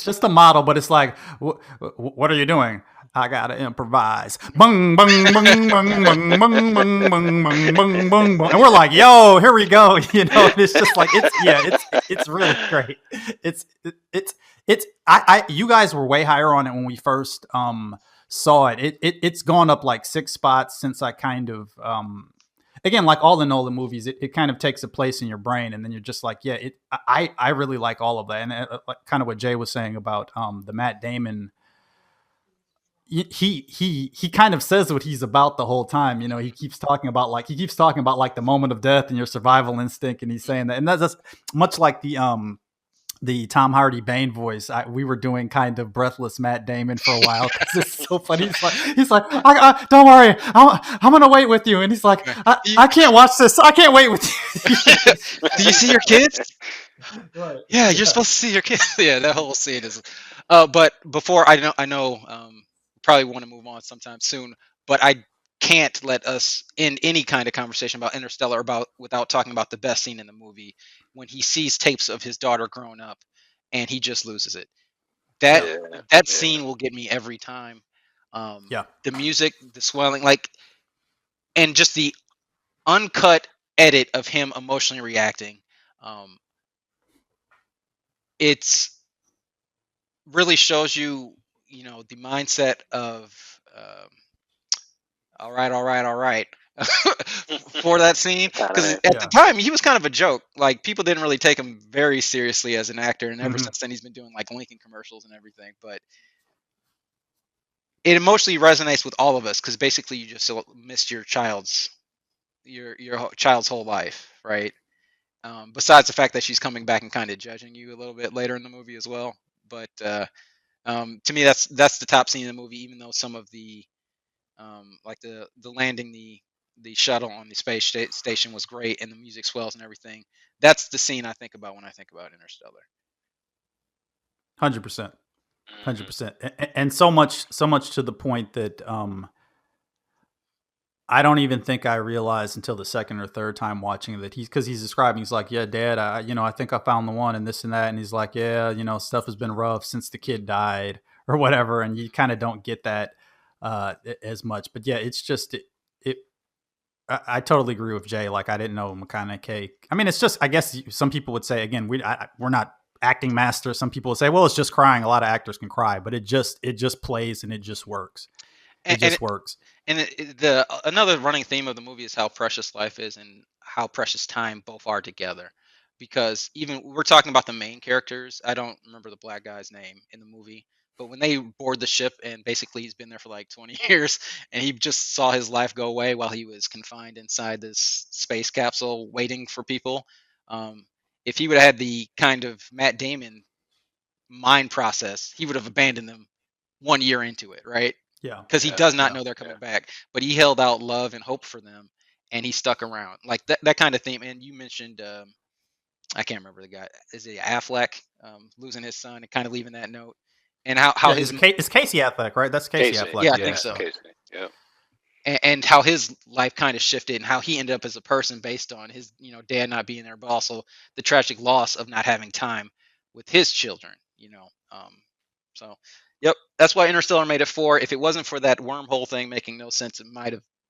just a model, but it's like, what are you doing? I gotta improvise. Bung bung bung bung bung bung bung bung bung bung bung bung, and we're like, yo, here we go. It's just like it's really great. You guys were way higher on it when we first saw it. It's gone up like 6 spots since I kind of again, like all the Nolan movies, it kind of takes a place in your brain, and then you're just like, I really like all of that, and like kind of what Jay was saying about the Matt Damon. He kind of says what he's about the whole time. He keeps talking about like the moment of death and your survival instinct, and he's saying that, and that's much like the Tom Hardy Bane voice. We were doing kind of breathless Matt Damon for a while, because it's so funny. He's like, I don't worry, I'm gonna wait with you, and he's like, I can't watch this. I can't wait with you. Do you see your kids? Right. Yeah, you're supposed to see your kids. Yeah, that whole scene is. But before I know, probably want to move on sometime soon. but I can't let us end any kind of conversation about Interstellar without talking about the best scene in the movie, when he sees tapes of his daughter growing up and he just loses it. That Yeah. scene will get me every time. Yeah. The music, the swelling, like, and just the uncut edit of him emotionally reacting. It's really shows you, the mindset of all right for that scene, because Kinda, at the Yeah. time he was kind of a joke. Like, people didn't really take him very seriously as an actor, and ever Mhm. since then he's been doing like Lincoln commercials and everything. But it emotionally resonates with all of us, because basically you just missed your child's whole life, right? Besides the fact that she's coming back and kind of judging you a little bit later in the movie as well. But to me, that's the top scene in the movie. Even though some of the like the landing the shuttle on the space station was great, and the music swells and everything, that's the scene I think about when I think about Interstellar. 100%. mhm. 100%. And so much to the point that I don't even think I realized until the second or third time watching it that because he's describing, he's like, yeah, Dad, I think I found the one and this and that. And he's like, yeah, stuff has been rough since the kid died or whatever. And you kind of don't get that as much. But yeah, it's just, I totally agree with Jay. Like, I didn't know McConaughey. I mean, it's just, I guess some people would say, again, we're not acting masters. Some people would say, well, it's just crying. A lot of actors can cry, but it just plays and it just works. It just works. And another running theme of the movie is how precious life is and how precious time both are together. Because even we're talking about the main characters, I don't remember the black guy's name in the movie, but when they board the ship and basically he's been there for like 20 years and he just saw his life go away while he was confined inside this space capsule waiting for people. If he would have had the kind of Matt Damon mind process, he would have abandoned them 1 year into it, right? Yeah. Because he does not know they're coming back, but he held out love and hope for them, and he stuck around. Like that kind of theme. And you mentioned, I can't remember the guy. Is it Affleck losing his son and kind of leaving that note, and how Yeah, his it's Casey Affleck, right? That's Casey Affleck. Yeah, I think so. Casey. Yeah. And how his life kind of shifted and how he ended up as a person based on his, dad not being there, but also the tragic loss of not having time with his children. So, yep, that's why Interstellar made it 4. If it wasn't for that wormhole thing making no sense,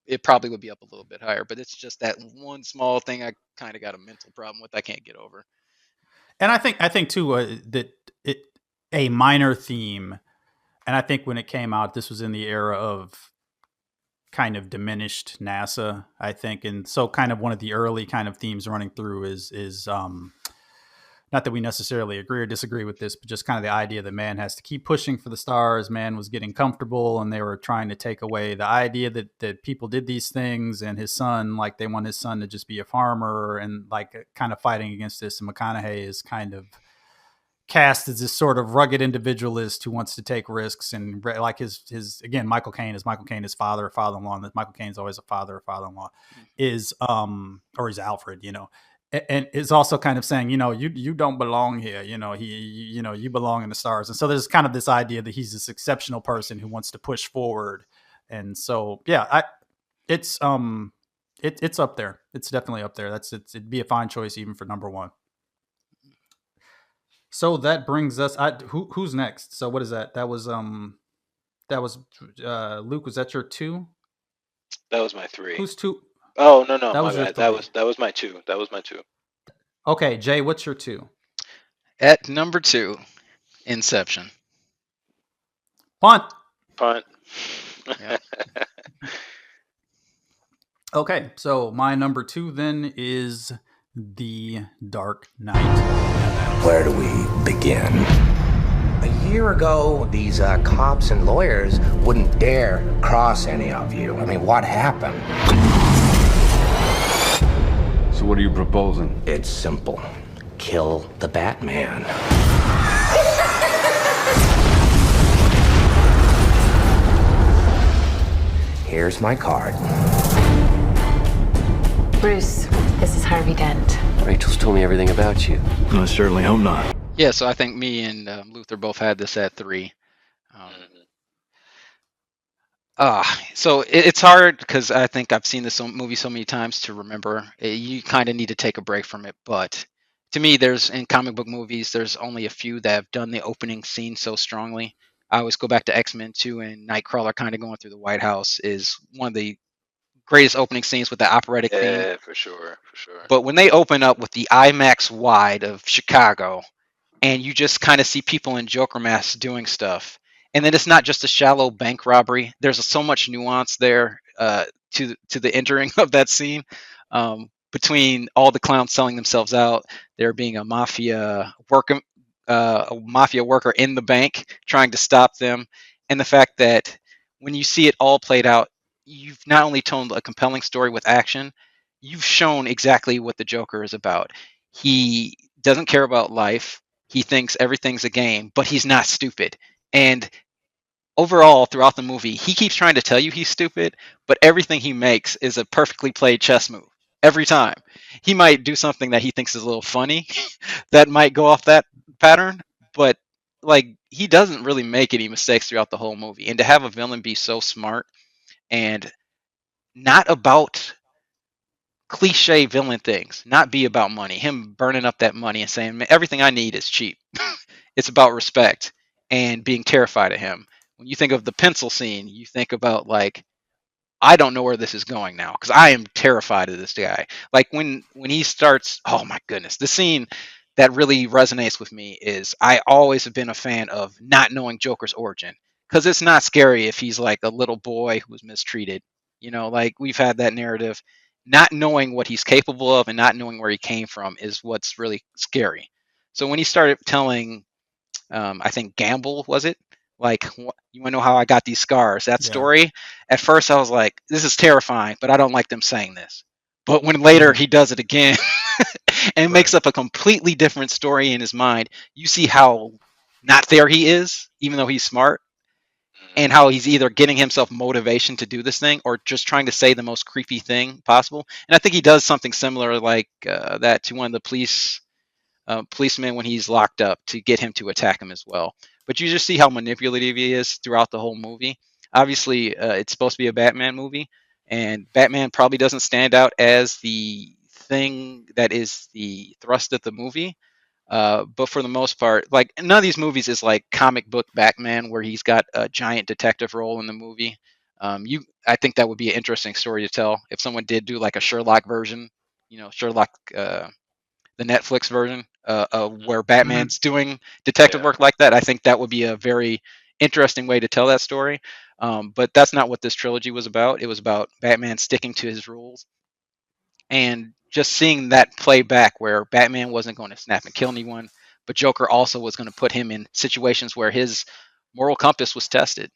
it probably would be up a little bit higher. But it's just that one small thing I kind of got a mental problem with. I can't get over. And I think too that a minor theme, and I think when it came out, this was in the era of kind of diminished NASA, I think, and so kind of one of the early kind of themes running through is not that we necessarily agree or disagree with this, but just kind of the idea that man has to keep pushing for the stars. Man was getting comfortable, and they were trying to take away the idea that people did these things, and his son, like, they want his son to just be a farmer, and like kind of fighting against this. And McConaughey is kind of cast as this sort of rugged individualist who wants to take risks, and like his again, Michael Caine, his father-in-law, and Michael Caine's always a father-in-law, is or he's Alfred, and is also kind of saying, you don't belong here, you belong in the stars. And so there's kind of this idea that he's this exceptional person who wants to push forward. And so it's up there. It's definitely up there. It'd be a fine choice even for number 1. So that brings us. Who's next? So what is that? That was Luke. Was that your 2? That was my 3. Who's 2? Oh no, That my was your bad. 3. That was my 2. That was my 2. Okay, Jay, what's your 2? At number 2, Inception. Punt. Yeah. Okay, so my number 2 then is The Dark Knight. Where do we begin? A year ago, these cops and lawyers wouldn't dare cross any of you. I mean, what happened? So what are you proposing? It's simple. Kill the Batman. Here's my card. Bruce, this is Harvey Dent. Rachel's told me everything about you. I certainly hope not. Yeah, so I think me and Luther both had this at 3. So it's hard because I think I've seen this movie so many times to remember. You kind of need to take a break from it. But to me, there's in comic book movies, there's only a few that have done the opening scene so strongly. I always go back to X-Men 2 and Nightcrawler kind of going through the White House is one of the greatest opening scenes with the operatic theme. Yeah, for sure, for sure. But when they open up with the IMAX wide of Chicago, and you just kind of see people in Joker masks doing stuff. And then it's not just a shallow bank robbery. There's so much nuance there to the entering of that scene. Between all the clowns selling themselves out, there being a mafia worker in the bank trying to stop them, and the fact that when you see it all played out, you've not only told a compelling story with action, you've shown exactly what the Joker is about. He doesn't care about life. He thinks everything's a game, but he's not stupid. And overall, throughout the movie, he keeps trying to tell you he's stupid, but everything he makes is a perfectly played chess move every time. He might do something that he thinks is a little funny that might go off that pattern, but like he doesn't really make any mistakes throughout the whole movie. And to have a villain be so smart and not about cliche villain things, not be about money, him burning up that money and saying everything I need is cheap. It's about respect and being terrified of him. When you think of the pencil scene, you think about like I don't know where this is going now because I am terrified of this guy. Like when he starts, oh my goodness, the scene that really resonates with me is I always have been a fan of not knowing Joker's origin because it's not scary if he's like a little boy who was mistreated. Like we've had that narrative. Not knowing what he's capable of and not knowing where he came from is what's really scary. So when he started telling I think Gamble was it? Like, you want to know how I got these scars? That Yeah. story. At first, I was like, this is terrifying, but I don't like them saying this. But when later he does it again and makes up a completely different story in his mind, you see how not there he is, even though he's smart, and how he's either getting himself motivation to do this thing or just trying to say the most creepy thing possible. And I think he does something similar like that to one of the policeman when he's locked up to get him to attack him as well. But you just see how manipulative he is throughout the whole movie. Obviously, it's supposed to be a Batman movie, and Batman probably doesn't stand out as the thing that is the thrust of the movie. But for the most part, like none of these movies is like comic book Batman where he's got a giant detective role in the movie. I think that would be an interesting story to tell if someone did do like a Sherlock version, Sherlock the Netflix version where Batman's doing detective work like that. I think that would be a very interesting way to tell that story. But that's not what this trilogy was about. It was about Batman sticking to his rules and just seeing that play back where Batman wasn't going to snap and kill anyone, but Joker also was going to put him in situations where his moral compass was tested.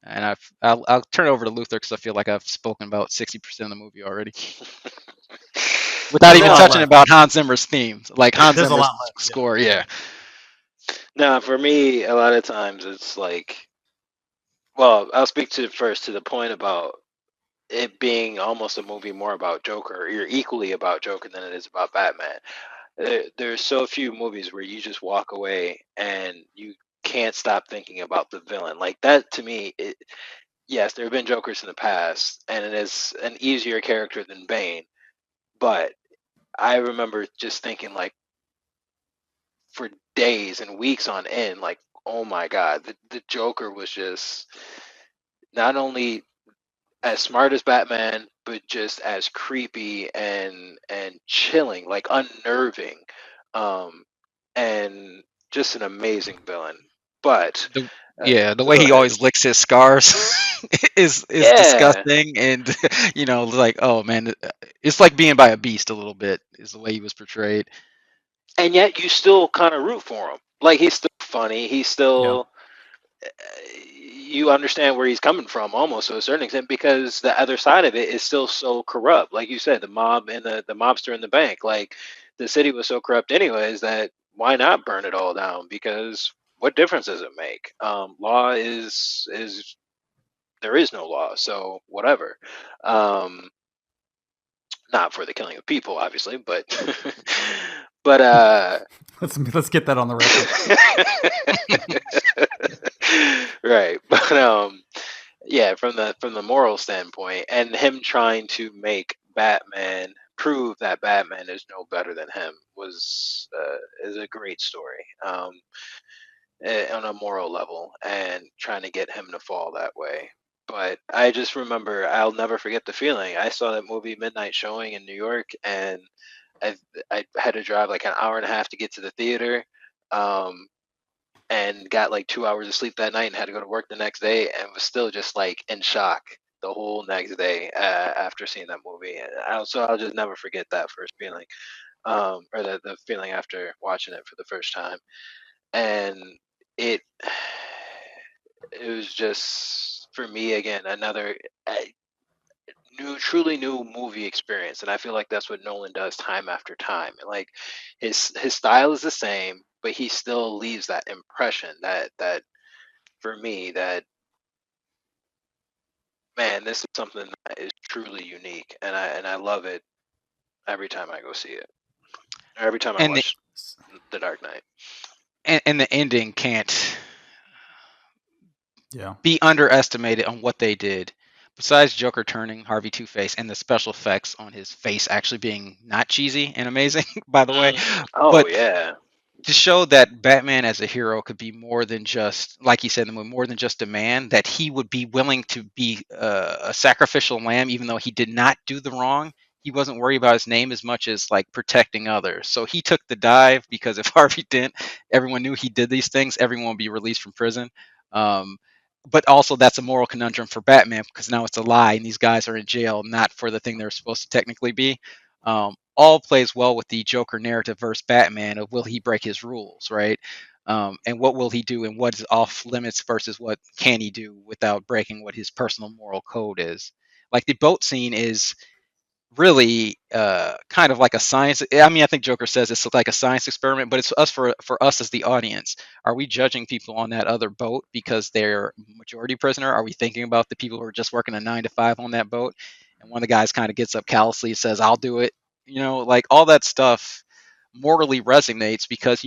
And I'll turn it over to Luther because I feel like I've spoken about 60% of the movie already. Without even touching about Hans Zimmer's themes, like Hans Zimmer's score, yeah. No, for me, a lot of times it's like, well, I'll speak to first to the point about it being almost a movie more about Joker, or equally about Joker than it is about Batman. There's so few movies where you just walk away and you can't stop thinking about the villain. Like that to me, yes, there have been Jokers in the past, and it is an easier character than Bane. But I remember just thinking, like, for days and weeks on end, like, oh my God, the Joker was just not only as smart as Batman, but just as creepy and chilling, like unnerving, and just an amazing villain. But the way he always licks his scars is disgusting, and like, oh man, it's like being by a beast a little bit is the way he was portrayed. And yet you still kind of root for him. Like he's still funny. He's still you understand where he's coming from almost to a certain extent because the other side of it is still so corrupt. Like you said, the mob and the mobster in the bank. Like the city was so corrupt anyways that why not burn it all down? Because what difference does it make? Law is there is no law, so whatever. Not for the killing of people, obviously, but but let's get that on the record. Right, but yeah, from the moral standpoint, and him trying to make Batman prove that Batman is no better than him was is a great story. On a moral level, and trying to get him to fall that way. But I just remember, I'll never forget the feeling. I saw that movie midnight showing in New York, and I I had to drive like an hour and a half to get to the theater. Um, and got like 2 hours of sleep that night and had to go to work the next day and was still just like in shock the whole next day after seeing that movie. And so I'll just never forget that first feeling, or the feeling after watching it for the first time. And it it was just for me again another truly new movie experience, and I feel like that's what Nolan does time after time. Like his style is the same, but he still leaves that impression that for me that man, this is something that is truly unique, and I love it every time I go see it, or every time I And the, watch The Dark Knight. and the ending can't Yeah. be underestimated on what they did. Besides Joker turning Harvey Two-Face and the special effects on his face actually being not cheesy and amazing, by the way, Oh but yeah, to show that Batman as a hero could be more than just, like he said in the movie, more than just a man, that he would be willing to be a sacrificial lamb, even though he did not do the wrong. He wasn't worried about his name as much as like protecting others. So he took the dive because if Harvey didn't, everyone knew he did these things, everyone would be released from prison. Um, but also, that's a moral conundrum for Batman because now it's a lie and these guys are in jail not for the thing they're supposed to technically be. All plays well with the Joker narrative versus Batman of will he break his rules, right? And what will he do and what is off limits versus what can he do without breaking what his personal moral code is. Like the boat scene is really kind of like a science. I mean, I think Joker says it's like a science experiment, but it's us for us as the audience. Are we judging people on that other boat because they're majority prisoner? Are we thinking about the people who are just working a 9 to 5 on that boat? And one of the guys kind of gets up callously and says, "I'll do it." You know, like all that stuff morally resonates because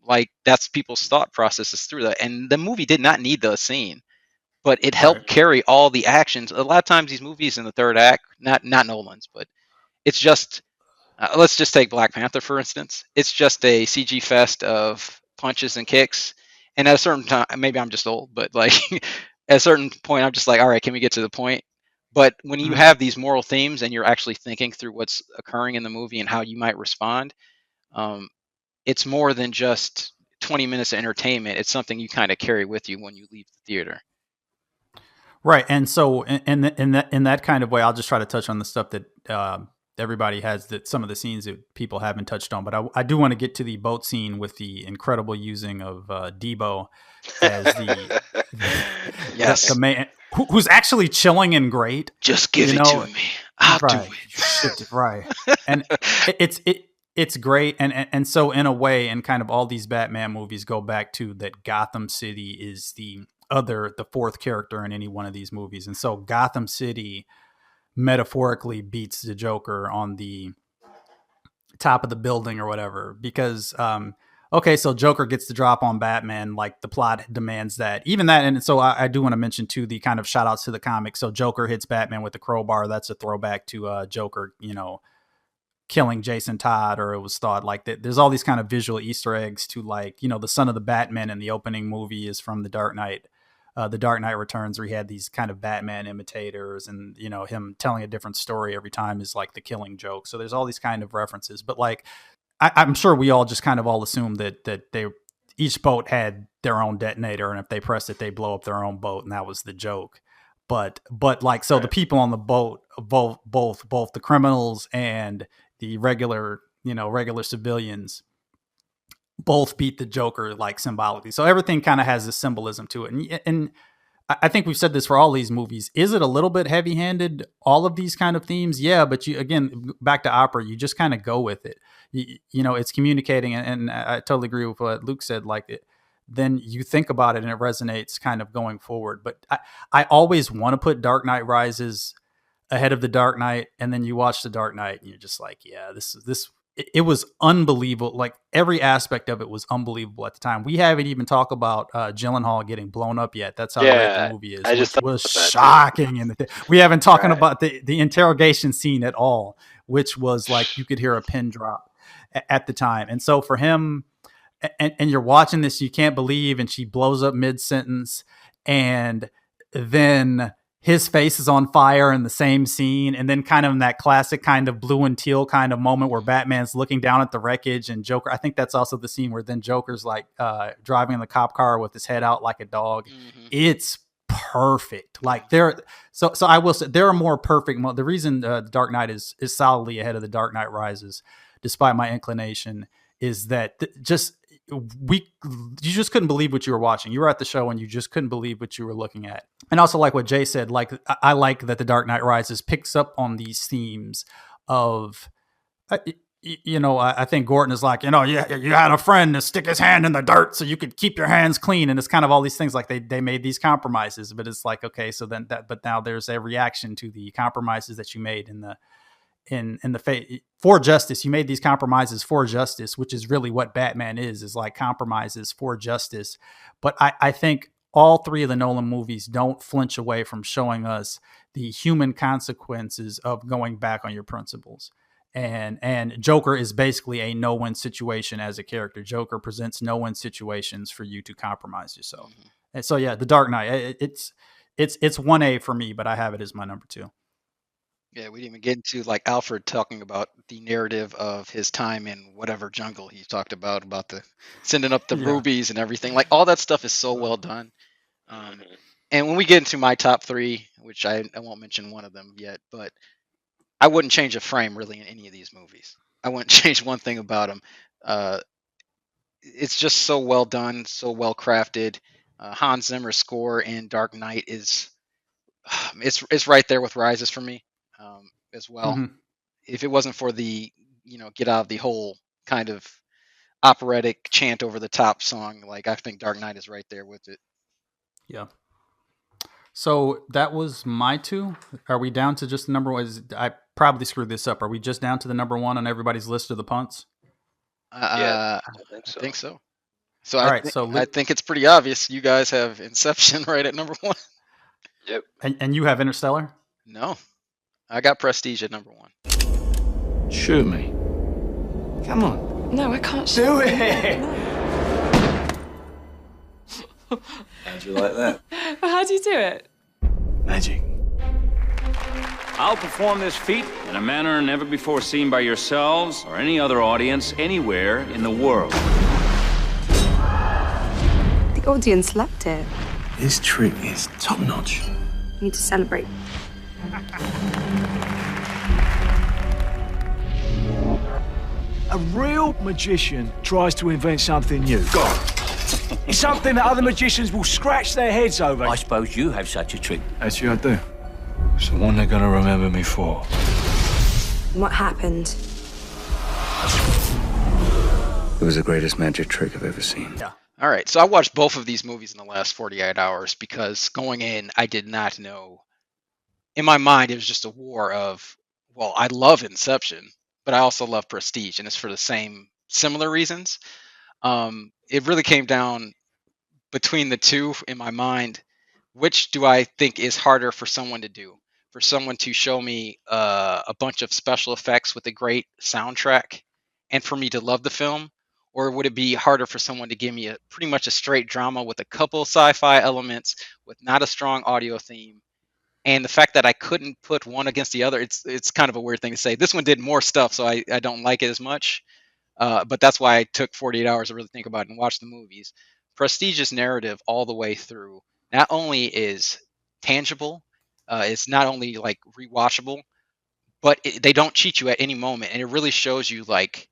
like that's people's thought processes through that. And the movie did not need the scene, but it Right. helped carry all the actions. A lot of times, these movies in the third act, not Nolan's, but it's just let's just take Black Panther for instance. It's just a CG fest of punches and kicks, and at a certain time, maybe I'm just old, but like at a certain point, I'm just like, all right, can we get to the point? But when you Mhm. have these moral themes and you're actually thinking through what's occurring in the movie and how you might respond, um, it's more than just 20 minutes of entertainment. It's something you kind of carry with you when you leave the theater. Right, and so in that kind of way, I'll just try to touch on the stuff that everybody has, that some of the scenes that people haven't touched on. But I do want to get to the boat scene with the incredible using of Debo as the Yes. man who's actually chilling and great. Just give You it to know, me. I'll do right? Right, and it's great, and so in a way, and kind of all these Batman movies go back to that. Gotham City is the fourth character in any one of these movies, and so Gotham City metaphorically beats the Joker on the top of the building or whatever, because okay, so Joker gets the drop on Batman, like the plot demands that, even that. And so I do want to mention too the kind of shout outs to the comics. So Joker hits Batman with the crowbar. That's a throwback to Joker, killing Jason Todd, or it was thought like that. There's all these kind of visual Easter eggs to, like, the son of the Batman in the opening movie is from The Dark Knight. The Dark Knight Returns, where he had these kind of Batman imitators, and him telling a different story every time is like the Killing Joke. So there's all these kind of references, but like I'm sure we all just kind of all assumed that they each boat had their own detonator, and if they pressed it, they blow up their own boat, and that was the joke. But like, so the people on the boat, both the criminals and the regular civilians, both beat the Joker, like, symbolically. So everything kind of has this symbolism to it. And I think we've said this for all these movies. Is it a little bit heavy handed, all of these kind of themes? Yeah. But again, back to opera, you just kind of go with it. It's communicating. And I totally agree with what Luke said. Like, then you think about it and it resonates kind of going forward. But I always want to put Dark Knight Rises ahead of The Dark Knight. And then you watch The Dark Knight and you're just like, yeah, this it was unbelievable. Like every aspect of it was unbelievable at the time. We haven't even talked about Gyllenhaal getting blown up yet. That's how great the movie is, I just which was thought that too. shocking. And we haven't talking Right. about the interrogation scene at all, which was like you could hear a pin drop at the time. And so for him, and you're watching this, you can't believe, and she blows up mid sentence, and then his face is on fire in the same scene, and then kind of in that classic kind of blue and teal kind of moment where Batman's looking down at the wreckage, and Joker, I think that's also the scene where then Joker's like driving in the cop car with his head out like a dog. Mm-hmm. It's perfect. Like so I will say there are more perfect the reason the Dark Knight is solidly ahead of the Dark Knight Rises, despite my inclination, is that you just couldn't believe what you were watching. You were at the show and you just couldn't believe what you were looking at. And also, like what Jay said, like I like that the Dark Knight Rises picks up on these themes of, I think Gordon is like, you had a friend to stick his hand in the dirt so you could keep your hands clean, and it's kind of all these things like they made these compromises, but it's like, okay, so then but now there's a reaction to the compromises that you made in the for justice. You made these compromises for justice, which is really what Batman is like compromises for justice. But I think all three of the Nolan movies don't flinch away from showing us the human consequences of going back on your principles. And Joker is basically a no-win situation as a character. Joker presents no-win situations for you to compromise yourself. Mm-hmm. And so, yeah, The Dark Knight, it's 1A for me, but I have it as my number 2. Yeah, we didn't even get into like Alfred talking about the narrative of his time in whatever jungle he talked about the sending up the rubies and everything. Like all that stuff is so well done. And when we get into my top 3, which I won't mention one of them yet, but I wouldn't change a frame really in any of these movies. I wouldn't change one thing about them. It's just so well done, so well crafted. Hans Zimmer's score in Dark Knight is it's right there with Rises for me. As well. Mm-hmm. If it wasn't for the, get out of the hole kind of operatic chant over the top song, like I think Dark Knight is right there with it. Yeah. So that was my 2. Are we down to just the number 1? I probably screwed this up. Are we just down to the number 1 on everybody's list of the punts? Yeah, I think so. So all I right. I think it's pretty obvious. You guys have Inception right at number 1. Yep. And you have Interstellar? No. I got Prestige at number 1. Shoot me. Come on. No, I can't do it. How'd you like that? How do you do it? Magic. I'll perform this feat in a manner never before seen by yourselves or any other audience anywhere in the world. The audience loved it. This trick is top-notch. You need to celebrate. A real magician tries to invent something new. It's something that other magicians will scratch their heads over. I suppose you have such a trick. Actually, I do. It's the one they're gonna remember me for. What happened? It was the greatest magic trick I've ever seen. Yeah. All right, so I watched both of these movies in the last 48 hours because going in, I did not know. In my mind, it was just a war of, well, I love Inception, but I also love Prestige, and it's for the similar reasons. It really came down between the two in my mind. Which do I think is harder for someone to do? For someone to show me a bunch of special effects with a great soundtrack and for me to love the film? Or would it be harder for someone to give me pretty much a straight drama with a couple sci-fi elements, with not a strong audio theme? And the fact that I couldn't put one against the other, it's kind of a weird thing to say. This one did more stuff, so I don't like it as much. But that's why I took 48 hours to really think about it and watch the movies. Prestige's narrative all the way through not only is tangible, it's not only like rewatchable, but they don't cheat you at any moment. And it really shows you like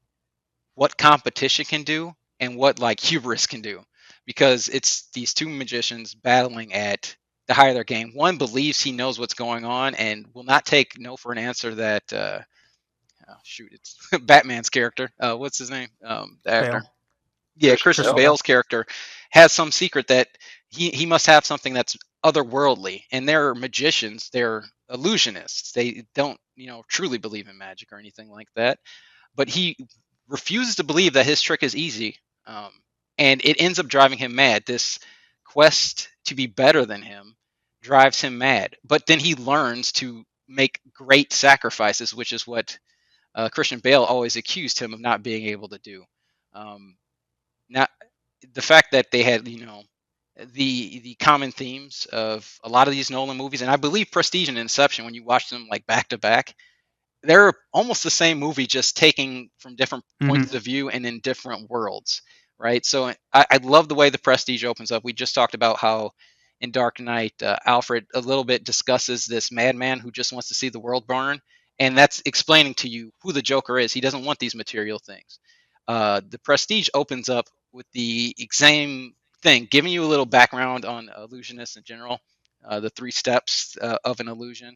what competition can do and what like hubris can do, because it's these two magicians battling at the height of their game. One believes he knows what's going on and will not take no for an answer that, it's Batman's character. What's his name? The actor. Bale. Yeah, Christian Bale's character has some secret that he must have something that's otherworldly, and they're magicians, they're illusionists. They don't, truly believe in magic or anything like that. but he refuses to believe that his trick is easy, and it ends up driving him mad. This quest to be better than him drives him mad, but then he learns to make great sacrifices, which is what Christian Bale always accused him of not being able to do. Not the fact that they had, the common themes of a lot of these Nolan movies, and I believe Prestige and Inception, when you watch them like back to back, they're almost the same movie, just taking from different points of view and in different worlds, right? So I love the way the Prestige opens up. We just talked about how in Dark Knight, Alfred a little bit discusses this madman who just wants to see the world burn, and that's explaining to you who the Joker is. He doesn't want these material things. The Prestige opens up with the same thing, giving you a little background on illusionists in general, the 3 steps of an illusion.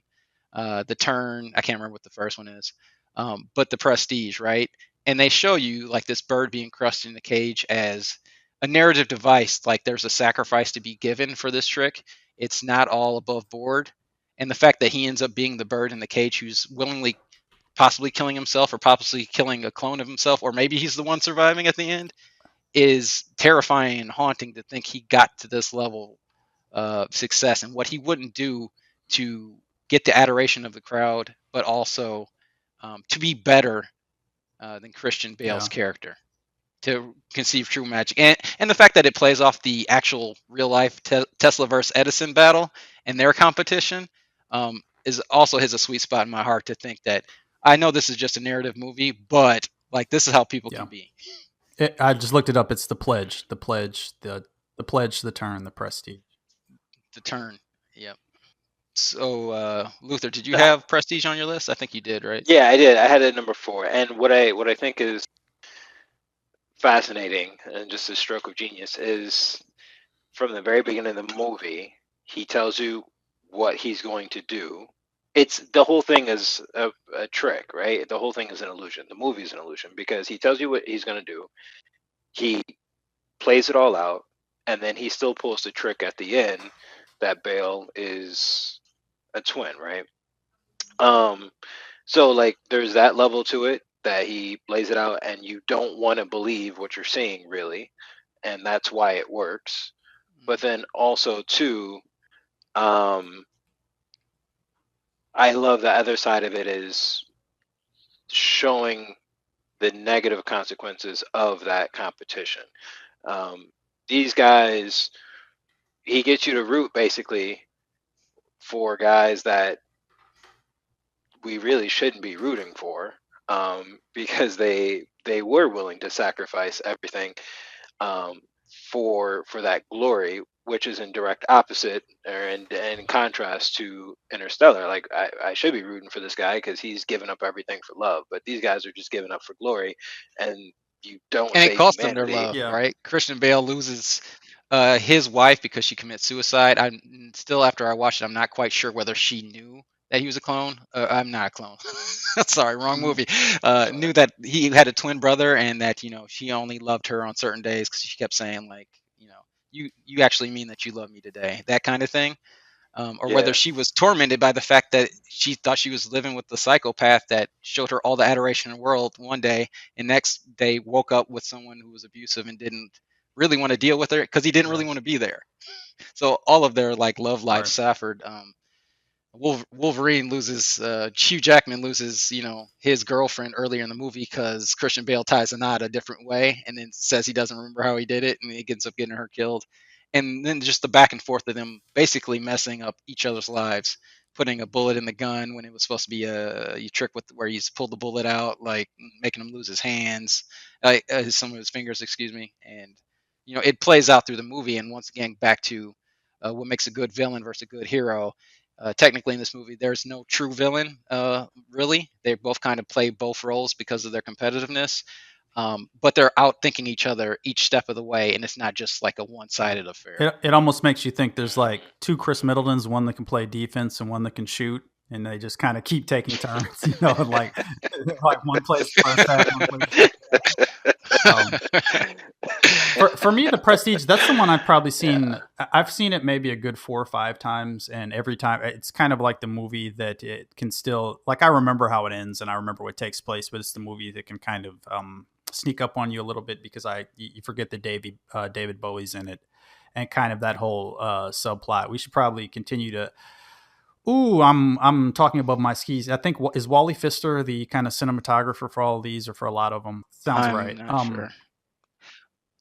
The turn, I can't remember what the first one is, but the Prestige, right? And they show you like this bird being crushed in the cage as a narrative device, like there's a sacrifice to be given for this trick. It's not all above board. And the fact that he ends up being the bird in the cage who's willingly possibly killing himself or possibly killing a clone of himself, or maybe he's the one surviving at the end, is terrifying and haunting to think he got to this level of success and what he wouldn't do to get the adoration of the crowd, but also to be better than Christian Bale's character, to conceive true magic. And the fact that it plays off the actual real life Tesla versus Edison battle and their competition is also hits a sweet spot in my heart, to think that I know this is just a narrative movie, but like this is how people can be. I just looked it up. It's the pledge, the pledge, the turn, the Prestige. The turn. Yep. So, Luther, did you have Prestige on your list? I think you did, right? Yeah, I did. I had it at number 4. And what I think is fascinating and just a stroke of genius is from the very beginning of the movie, he tells you what he's going to do. It's the whole thing is a trick, right? The whole thing is an illusion. The movie is an illusion because he tells you what he's going to do. He plays it all out, and then he still pulls the trick at the end that Bale is a twin, right? So like there's that level to it that he lays it out and you don't want to believe what you're seeing really, and that's why it works. But then also too, I love the other side of it is showing the negative consequences of that competition. These guys, he gets you to root basically for guys that we really shouldn't be rooting for, because they were willing to sacrifice everything for that glory, which is in direct opposite or in contrast to Interstellar. Like I should be rooting for this guy because he's given up everything for love, but these guys are just giving up for glory, and you don't And say it cost them humanity. their love, right? Christian Bale loses his wife because she commits suicide. I'm still, after I watched it, I'm not quite sure whether she knew that he was a clone. I'm not a clone. Sorry, wrong movie. Knew that he had a twin brother and that she only loved her on certain days because she kept saying like you actually mean that you love me today, that kind of thing. Or whether she was tormented by the fact that she thought she was living with the psychopath that showed her all the adoration in the world one day, and next day woke up with someone who was abusive and didn't really want to deal with her because he didn't really want to be there. So all of their like love lives suffered. Wolverine loses, Hugh Jackman loses, his girlfriend earlier in the movie because Christian Bale ties a knot a different way and then says he doesn't remember how he did it, and he ends up getting her killed. And then just the back and forth of them basically messing up each other's lives, putting a bullet in the gun when it was supposed to be a trick with where he's pulled the bullet out, like making him lose his hands, some of his fingers, excuse me. And it plays out through the movie. And once again, back to what makes a good villain versus a good hero. Technically, in this movie, there's no true villain, really. They both kind of play both roles because of their competitiveness, but they're outthinking each other each step of the way, and it's not just like a one-sided affair. It almost makes you think there's like 2 Chris Middletons, one that can play defense and one that can shoot, and they just kind of keep taking turns, like one plays the first half, one plays the for me, The Prestige, that's the one I've probably seen. Yeah. I've seen it maybe a good 4 or 5 times, and every time it's kind of like the movie that it can still, like, I remember how it ends and I remember what takes place, but it's the movie that can kind of sneak up on you a little bit because you forget that David Bowie's in it, and kind of that whole subplot. We should probably continue to. Ooh, I'm talking above my skis. I think is Wally Pfister the kind of cinematographer for all of these, or for a lot of them? Sounds right. Not sure.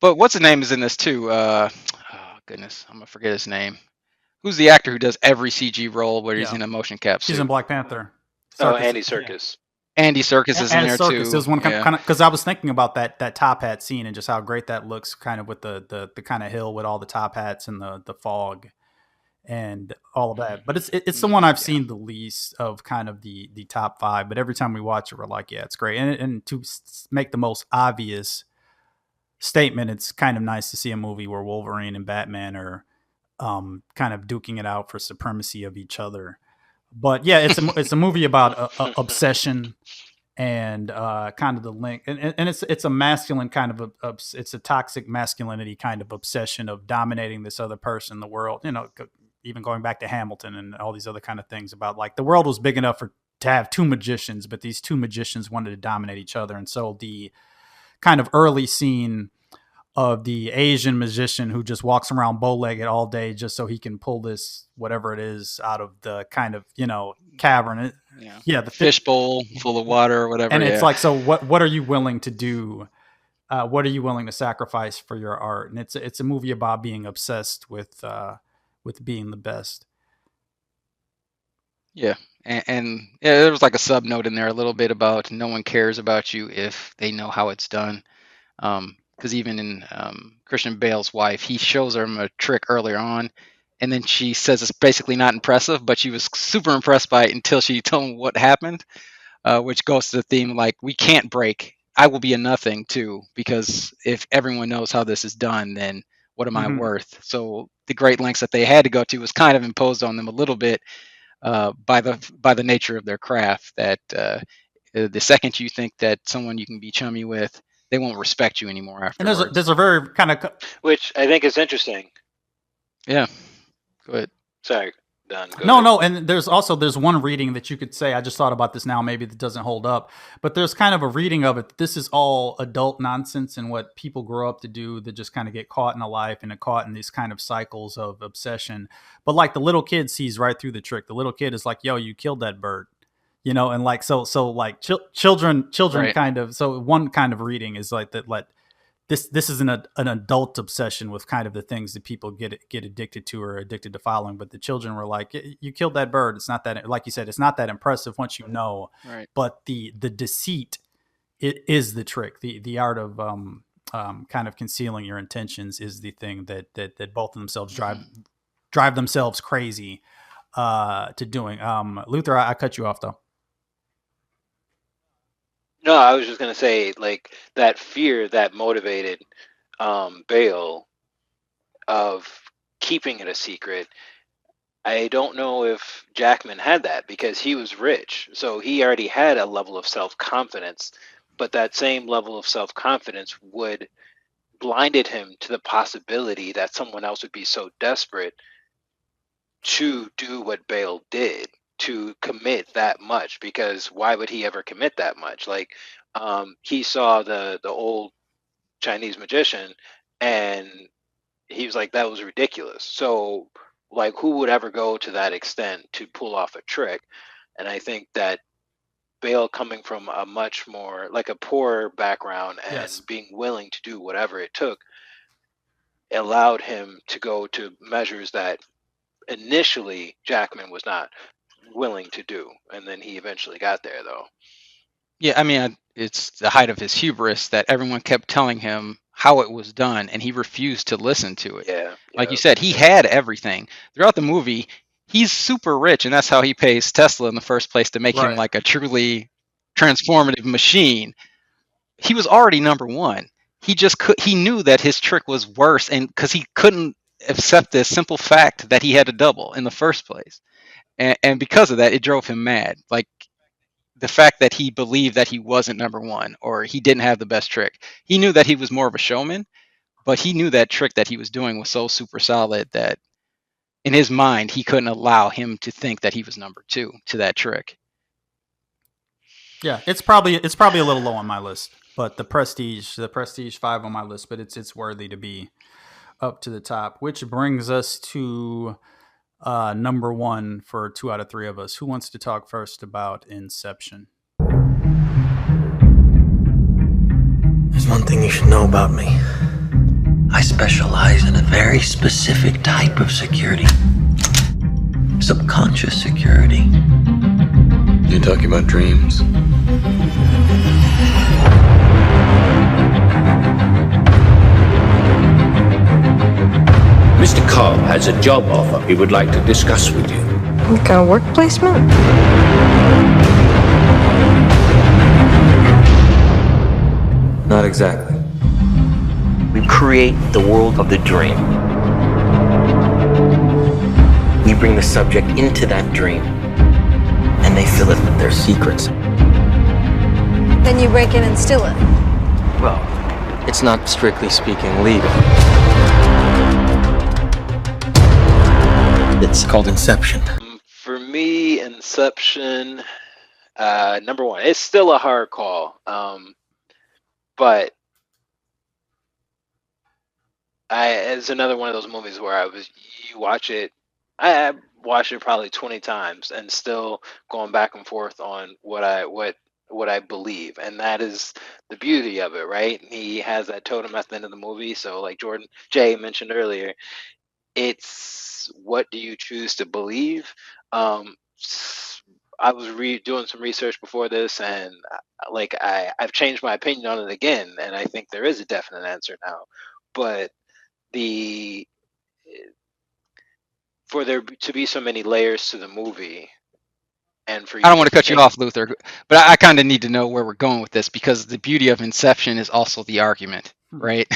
But what's his name is in this too? Oh goodness, I'm gonna forget his name. Who's the actor who does every CG role where he's in a motion cap suit? He's in Black Panther. Andy Serkis. Yeah. Andy Serkis is in there too. Is one kind of, because I was thinking about that top hat scene and just how great that looks, kind of with the kind of hill with all the top hats and the fog and all of that. But it's the one I've seen the least of, kind of the top 5. But every time we watch it, we're like, yeah, it's great. And to make the most obvious statement, it's kind of nice to see a movie where Wolverine and Batman are kind of duking it out for supremacy of each other. But yeah, it's a movie about obsession and kind of the link, and it's a masculine kind of it's a toxic masculinity kind of obsession of dominating this other person in the world. Even going back to Hamilton and all these other kind of things about, like, the world was big enough to have 2 magicians, but these 2 magicians wanted to dominate each other. And so the kind of early scene of the Asian magician who just walks around bow-legged all day just so he can pull this whatever it is out of the kind of cavern. The fish bowl full of water or whatever. And it's like, so what are you willing to do? What are you willing to sacrifice for your art? And it's a movie about being obsessed with being the best. Yeah. And there was like a sub note in there a little bit about no one cares about you if they know how it's done. Because even in Christian Bale's wife, he shows her a trick earlier on, and then she says it's basically not impressive, but she was super impressed by it until she told him what happened, which goes to the theme, like, we can't break. I will be a nothing too, because if everyone knows how this is done, then what am I worth? So the great lengths that they had to go to was kind of imposed on them a little bit by the nature of their craft, that the second you think that someone you can be chummy with, they won't respect you anymore afterwards. And there's a very kind of... Which I think is interesting. Yeah. Go ahead. Sorry, Don. No, and there's one reading that you could say, I just thought about this now, maybe that doesn't hold up, but there's kind of a reading of it. This is all adult nonsense and what people grow up to do, that just kind of get caught in a life and caught in these kind of cycles of obsession. But like, the little kid sees right through the trick. The little kid is like, yo, you killed that bird. And like, so like children right. Kind of, so one kind of reading is like that, like this is an adult obsession with kind of the things that people get addicted to or addicted to following. But the children were like, you killed that bird. It's not that, like you said, it's not that impressive once you know, right. But the deceit, it is the trick. The art of kind of concealing your intentions is the thing that both of themselves drive themselves crazy to doing. Luther, I cut you off though. No, I was just going to say, like, that fear that motivated Bale of keeping it a secret. I don't know if Jackman had that, because he was rich. So he already had a level of self-confidence, but that same level of self-confidence would blinded him to the possibility that someone else would be so desperate to do what Bale did, to commit that much, because why would he ever commit that much? Like, he saw the old Chinese magician and he was like, that was ridiculous. So, like, who would ever go to that extent to pull off a trick? And I think that Bale, coming from a much more, like, a poor background and being willing to do whatever it took, allowed him to go to measures that initially Jackman was not willing to do, and then he eventually got there, though. Yeah, I mean, it's the height of his hubris that everyone kept telling him how it was done, and he refused to listen to it. Yeah, like you said, he had everything throughout the movie. He's super rich, and that's how he pays Tesla in the first place, to make him like a truly transformative machine. He was already number one. He just he knew that his trick was worse, and because he couldn't accept the simple fact that he had a double in the first place. And because of that, it drove him mad. Like the fact that he believed that he wasn't number one or he didn't have the best trick. He knew that he was more of a showman, but he knew that trick that he was doing was so super solid that in his mind he couldn't allow him to think that he was number two to that trick. Yeah, it's probably a little low on my list, but the Prestige 5 on my list, but it's worthy to be up to the top, which brings us to number one for 2 out of 3 of us. Who wants to talk first about Inception? There's one thing you should know about me. I specialize in a very specific type of security. Subconscious security. You talking about dreams? Mr. Cobb has a job offer he would like to discuss with you. What kind of work placement? Not exactly. We create the world of the dream. We bring the subject into that dream, And they fill it with their secrets. Then you break in and steal it. Well, it's not strictly speaking legal. It's called Inception. For me, Inception, number one, it's still a hard call. But it's another one of those movies where you watch it. I watched it probably 20 times and still going back and forth on what I believe, and that is the beauty of it, right? He has that totem at the end of the movie. So, like Jordan Jay mentioned earlier, it's what do you choose to believe? I was doing some research before this, and I've changed my opinion on it again, and I think there is a definite answer now. But for there to be so many layers to the movie, and for you I don't want to cut you off, Luther, but I kind of need to know where we're going with this, because the beauty of Inception is also the argument, right?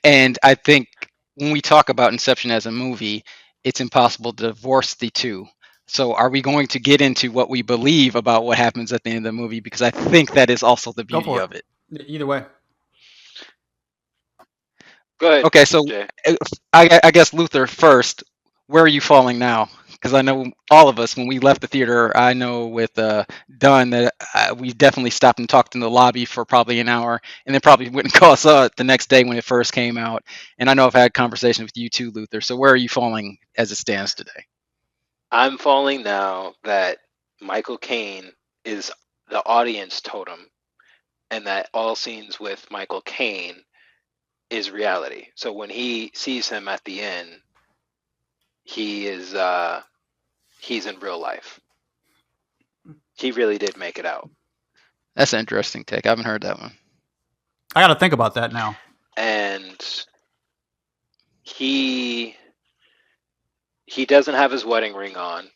And I think when we talk about Inception as a movie, it's impossible to divorce the two. So are we going to get into what we believe about what happens at the end of the movie? Because I think that is also the beauty of it. Either way. Go ahead. Okay, so Jay. I guess Luther first, where are you falling now? Because I know all of us, when we left the theater, I know with Dunn that we definitely stopped and talked in the lobby for probably an hour, and then probably went and saw it the next day when it first came out. And I know I've had conversations with you too, Luther. So where are you falling as it stands today? I'm falling now that Michael Caine is the audience totem, and that all scenes with Michael Caine is reality. So when he sees him at the end, he is he's in real life. He really did make it out. That's an interesting take. I haven't heard that one. I got to think about that now. And he doesn't have his wedding ring on.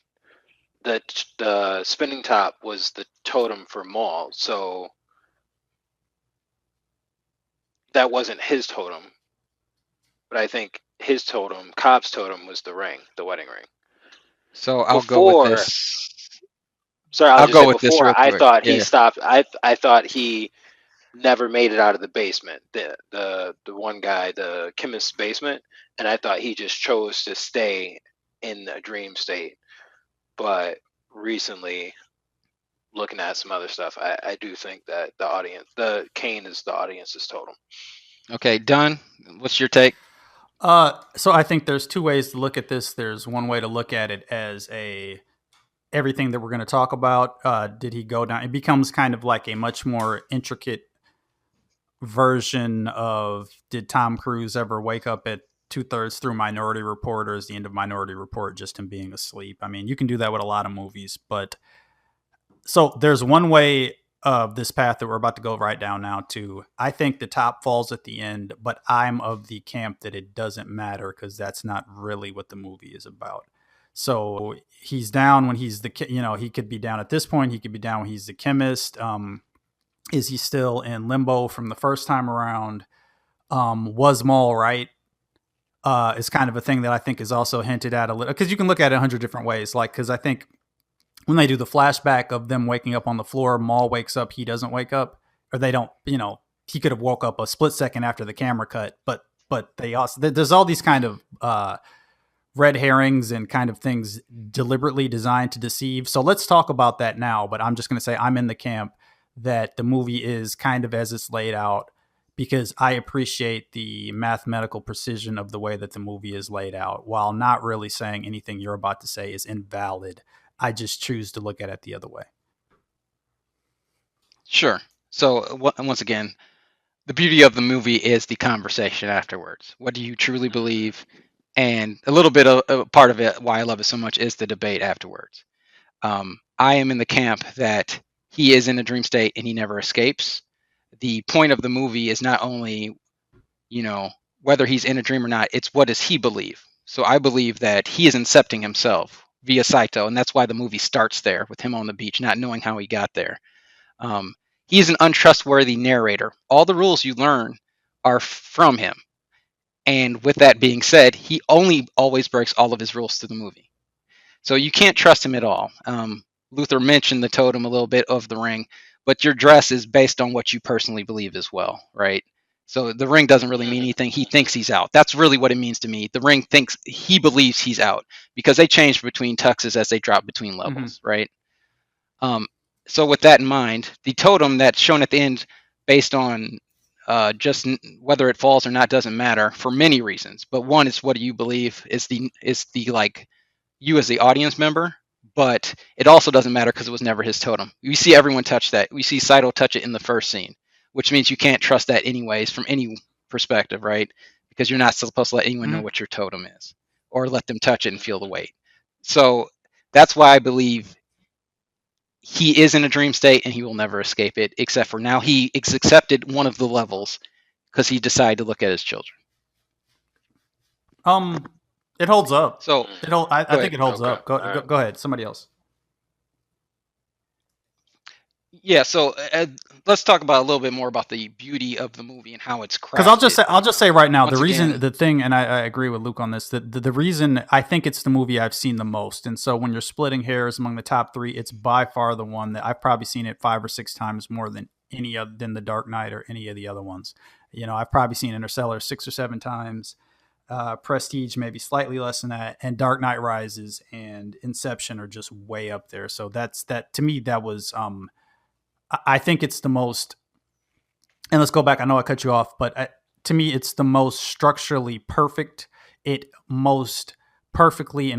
The spinning top was the totem for Maul, so that wasn't his totem. But I think his totem, Cobb's totem, was the ring, the wedding ring. So I'll go with this. Sorry, I'll go with this real quick. I thought he Yeah. stopped. I thought he never made it out of the basement. The one guy, the chemist's basement, and I thought he just chose to stay in a dream state. But recently, looking at some other stuff, I do think that the Caine is the audience's totem. Okay, Dunn, what's your take? So I think there's two ways to look at this. There's one way to look at it as everything that we're going to talk about. Did he go down? It becomes kind of like a much more intricate version of, did Tom Cruise ever wake up at 2/3 through Minority Report, or is the end of Minority Report just him being asleep? I mean, you can do that with a lot of movies, but so there's one way of this path that we're about to go right down now to. I think the top falls at the end, but I'm of the camp that it doesn't matter, because that's not really what the movie is about. So he's down when he's he could be down at this point. He could be down when he's the chemist. Is he still in limbo from the first time around? Was Maul right? Is kind of a thing that I think is also hinted at a little, because you can look at it 100 different ways. Like, because I think when they do the flashback of them waking up on the floor, Maul wakes up, he doesn't wake up, or they don't, he could have woke up a split second after the camera cut, but they also, there's all these kind of red herrings and kind of things deliberately designed to deceive. So let's talk about that now, but I'm just going to say I'm in the camp that the movie is kind of as it's laid out, because I appreciate the mathematical precision of the way that the movie is laid out, while not really saying anything you're about to say is invalid. I just choose to look at it the other way. Sure. So once again, the beauty of the movie is the conversation afterwards. What do you truly believe? And a little bit of part of it, why I love it so much, is the debate afterwards. I am in the camp that he is in a dream state and he never escapes. The point of the movie is not only, whether he's in a dream or not, it's what does he believe. So I believe that he is incepting himself via Saito, and that's why the movie starts there with him on the beach, not knowing how he got there. He's an untrustworthy narrator. All the rules you learn are from him. And with that being said, he only always breaks all of his rules through the movie. So you can't trust him at all. Luther mentioned the totem a little bit of the ring, but your dress is based on what you personally believe as well, right? So the ring doesn't really mean anything. He thinks he's out. That's really what it means to me. The ring thinks he believes he's out because they change between tuxes as they drop between levels, right? So with that in mind, the totem that's shown at the end, based on just whether it falls or not, doesn't matter for many reasons. But one is what do you believe is the like you as the audience member, but it also doesn't matter because it was never his totem. We see everyone touch that. We see Saito touch it in the first scene, which means you can't trust that anyways from any perspective, right? Because you're not supposed to let anyone know what your totem is or let them touch it and feel the weight. So that's why I believe he is in a dream state and he will never escape it, except for now he accepted one of the levels because he decided to look at his children. It holds up. So I think it holds up. Go ahead. Somebody else. Yeah. So let's talk about a little bit more about the beauty of the movie and how it's crafted. Because I'll just say right now, the thing, and I agree with Luke on this, that the reason I think it's the movie I've seen the most. And so when you're splitting hairs among the top three, it's by far the one that I've probably seen it 5 or 6 times more than any other, than The Dark Knight or any of the other ones. I've probably seen Interstellar 6 or 7 times. Prestige maybe slightly less than that, and Dark Knight Rises and Inception are just way up there. So that to me, that was I think it's the most, and let's go back, I know I cut you off, but to me it's the most structurally perfect. It most perfectly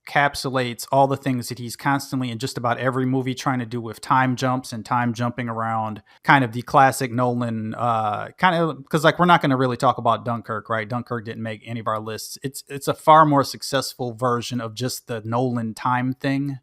encapsulates all the things that he's constantly in just about every movie trying to do with time jumps and time jumping around, kind of the classic Nolan kind of, because like we're not going to really talk about Dunkirk, right? Dunkirk didn't make any of our lists. It's a far more successful version of just the Nolan time thing,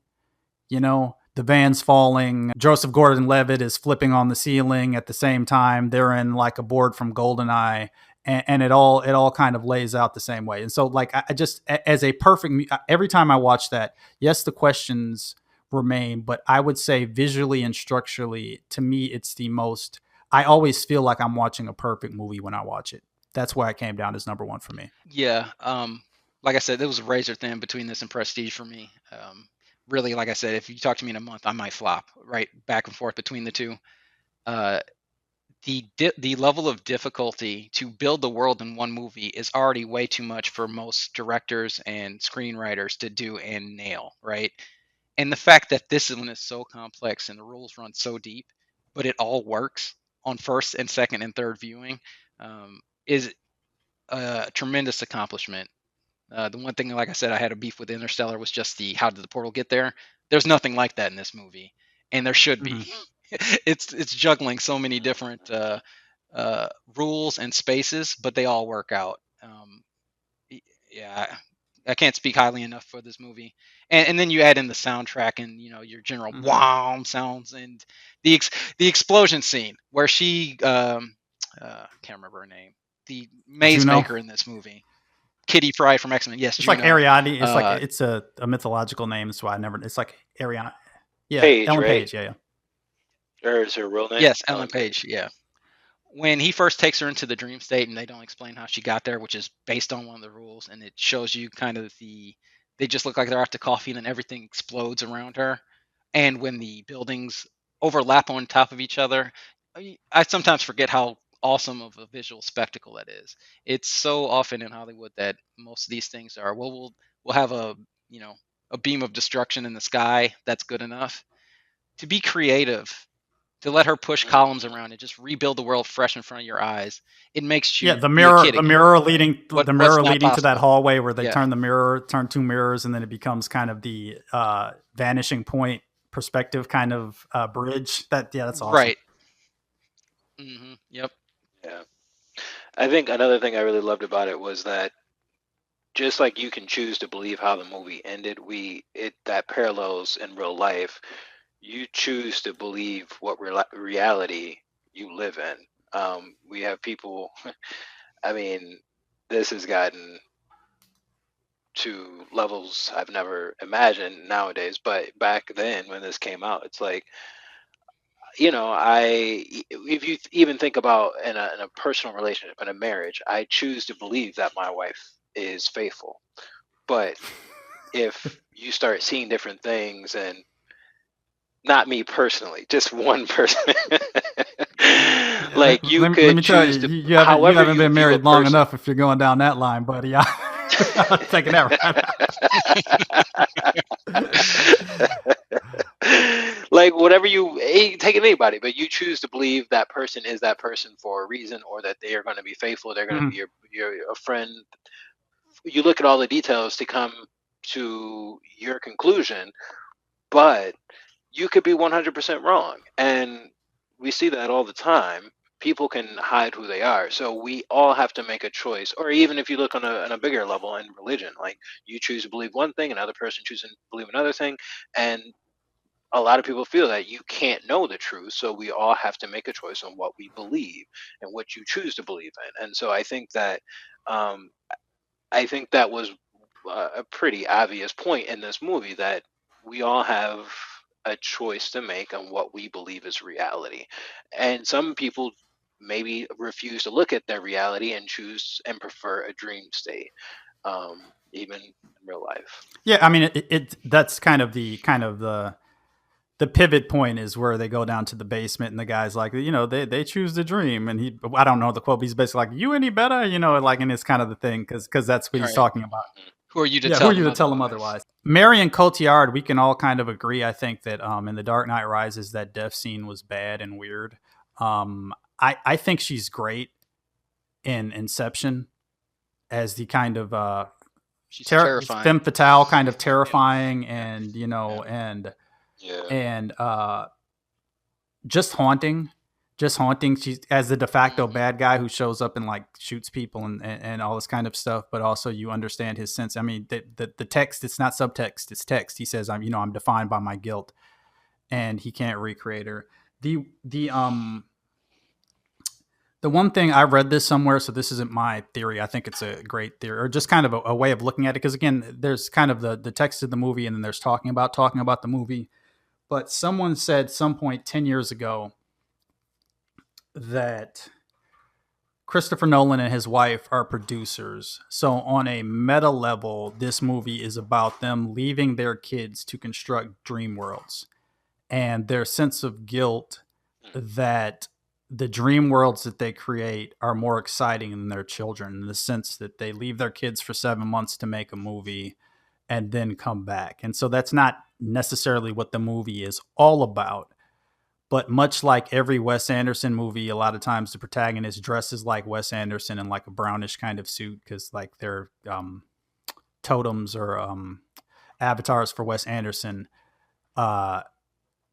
the van's falling, Joseph Gordon-Levitt is flipping on the ceiling at the same time they're in like a board from GoldenEye, and it all kind of lays out the same way. And so like I just, as a perfect, every time I watch that, yes, the questions remain, but I would say visually and structurally, to me, it's the most, I always feel like I'm watching a perfect movie when I watch it. That's why it came down as number one for me. Yeah. Like I said, there was a razor thin between this and Prestige for me. Really, like I said, if you talk to me in a month, I might flop right back and forth between the two. The level of difficulty to build the world in one movie is already way too much for most directors and screenwriters to do and nail, right? And the fact that this one is so complex and the rules run so deep, but it all works on first and second and third viewing is a tremendous accomplishment. The one thing, like I said, I had a beef with Interstellar was just how did the portal get there? There's nothing like that in this movie, and there should be. It's juggling so many different rules and spaces, but they all work out. Yeah, I can't speak highly enough for this movie. And then you add in the soundtrack and your general wow sounds and the explosion scene where she can't remember her name, the maze maker in this movie. Kitty Pryde from X-Men. Yes, it's Juno. like Ariadne. It's like it's a mythological name, so I never. It's like Ariana. Yeah, Page, Ellen right? Page. Yeah. Or is her real name? Yes, Ellen Page. Yeah. When he first takes her into the dream state, and they don't explain how she got there, which is based on one of the rules, and it shows you kind of they just look like they're after coffee, and then everything explodes around her. and when the buildings overlap on top of each other, I sometimes forget how awesome of a visual spectacle that is. It's so often in Hollywood that most of these things are, well, we'll have a beam of destruction in the sky. That's good enough. To be creative, to let her push columns around and just rebuild the world fresh in front of your eyes, it makes Yeah, you be a kid the again. mirror leading What's not to that possible. hallway where they Yeah. turn two mirrors, and then it becomes kind of the vanishing point perspective kind of bridge. That's awesome. Right. Yep. Yeah. I think another thing I really loved about it was that just like you can choose to believe how the movie ended, that parallels in real life. You choose to believe what reality you live in. We have people. I mean, this has gotten to levels I've never imagined nowadays. But back then, when this came out, it's like, if you even think about in a personal relationship, in a marriage, I choose to believe that my wife is faithful. But if you start seeing different things, and not me personally, just one person, like you let could me tell choose you, to, you however haven't you been view a married long person. enough if you're going down that line, buddy. I'm taking that Like whatever taking anybody, but you choose to believe that person is that person for a reason, or that they are going to be faithful. They're going to be a friend. You look at all the details to come to your conclusion, but you could be 100% wrong. And we see that all the time. People can hide who they are. So we all have to make a choice. Or even if you look on a bigger level in religion, like you choose to believe one thing, another person chooses to believe another thing. And a lot of people feel that you can't know the truth. So we all have to make a choice on what we believe and what you choose to believe in. And so um, I think that was a pretty obvious point in this movie, that we all have a choice to make on what we believe is reality. And some people maybe refuse to look at their reality and choose and prefer a dream state, even in real life. Yeah, I mean, that's kind of the pivot point is where they go down to the basement, and the guy's like, they choose the dream, and I don't know the quote, but he's basically like, you any better, like, and it's kind of the thing, because that's what he's talking about. Who are you to Yeah, tell who are you to tell them otherwise? Marion Cotillard, we can all kind of agree, I think, that in The Dark Knight Rises, that death scene was bad and weird. I think she's great in Inception as the kind of she's terrifying, femme fatale, kind of terrifying, and and just haunting. She's as the de facto bad guy who shows up and like shoots people and all this kind of stuff, but also you understand his sense. I mean, the text, it's not subtext, it's text. He says, I'm defined by my guilt, and he can't recreate her. The one thing, I read this somewhere, so this isn't my theory. I think it's a great theory, or just kind of a way of looking at it. Because again, there's kind of the text of the movie, and then there's talking about the movie. But someone said some point 10 years ago that Christopher Nolan and his wife are producers. So on a meta level, this movie is about them leaving their kids to construct dream worlds, and their sense of guilt that the dream worlds that they create are more exciting than their children, in the sense that they leave their kids for 7 months to make a movie and then come back. And so that's not necessarily what the movie is all about. But much like every Wes Anderson movie, a lot of times the protagonist dresses like Wes Anderson in like a brownish kind of suit, because like they're totems or avatars for Wes Anderson.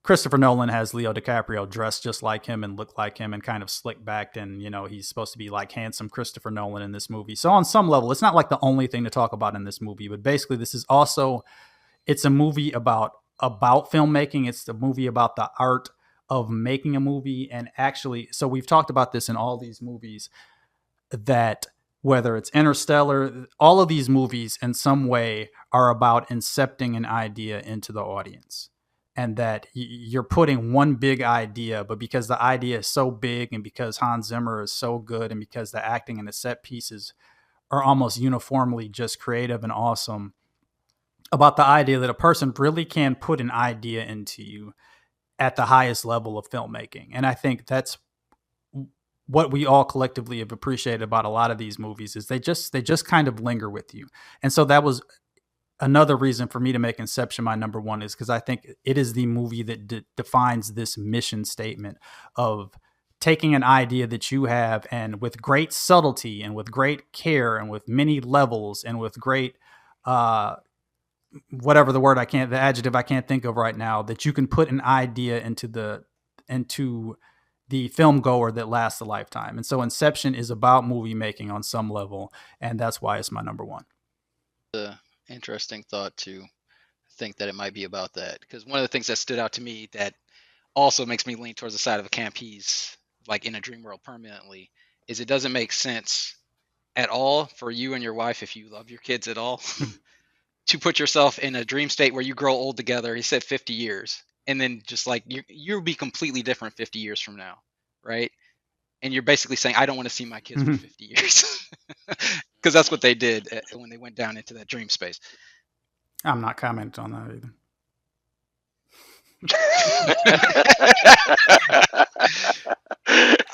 Christopher Nolan has Leo DiCaprio dressed just like him and look like him and kind of slick backed, and he's supposed to be like handsome Christopher Nolan in this movie. So on some level, it's not like the only thing to talk about in this movie, but basically this is also, it's a movie about filmmaking. It's a movie about the art of making a movie. And actually, so we've talked about this in all these movies, that whether it's Interstellar, all of these movies in some way are about incepting an idea into the audience. And that you're putting one big idea, but because the idea is so big, and because Hans Zimmer is so good, and because the acting and the set pieces are almost uniformly just creative and awesome, about the idea that a person really can put an idea into you at the highest level of filmmaking. And I think that's what we all collectively have appreciated about a lot of these movies is they just kind of linger with you. And so that was another reason for me to make Inception my number one, is because I think it is the movie that defines this mission statement of taking an idea that you have and with great subtlety and with great care and with many levels and with great whatever the adjective I can't think of right now, that you can put an idea into the film goer that lasts a lifetime. And so Inception is about movie making on some level, and that's why it's my number one. The interesting thought to think that it might be about that, because one of the things that stood out to me that also makes me lean towards the side of the camp he's like in a dream world permanently is it doesn't make sense at all for you and your wife, if you love your kids at all, to put yourself in a dream state where you grow old together. He said 50 years. And then just like you'll be completely different 50 years from now, right? And you're basically saying, I don't want to see my kids for 50 years. Because that's what they did when they went down into that dream space. I'm not commenting on that either.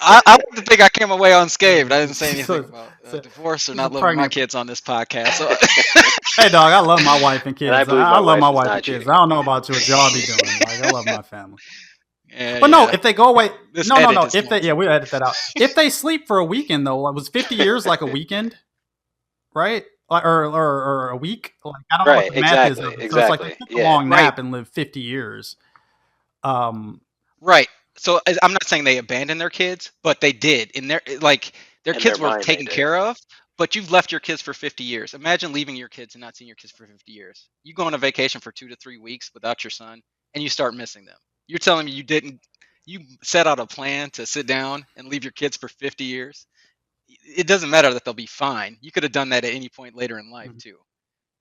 I like to think I came away unscathed. I didn't say anything about divorce or not loving my kids on this podcast. So. Hey, dog, I love my wife and kids. And I love my wife and kids. I don't know about you, what y'all be doing. Like, I love my family. Yeah, but no, if they go away, this no. If they, we'll edit that out. If they sleep for a weekend, though, it was 50 years like a weekend, right? Or a week. Like, I don't know what the math is. So it's like they took a long nap and lived 50 years. Right. So I'm not saying they abandoned their kids, but they did. Their kids were taken care of. But you've left your kids for 50 years. Imagine leaving your kids and not seeing your kids for 50 years. You go on a vacation for 2 to 3 weeks without your son, and you start missing them. You're telling me you set out a plan to sit down and leave your kids for 50 years? It doesn't matter that they'll be fine. You could have done that at any point later in life, too.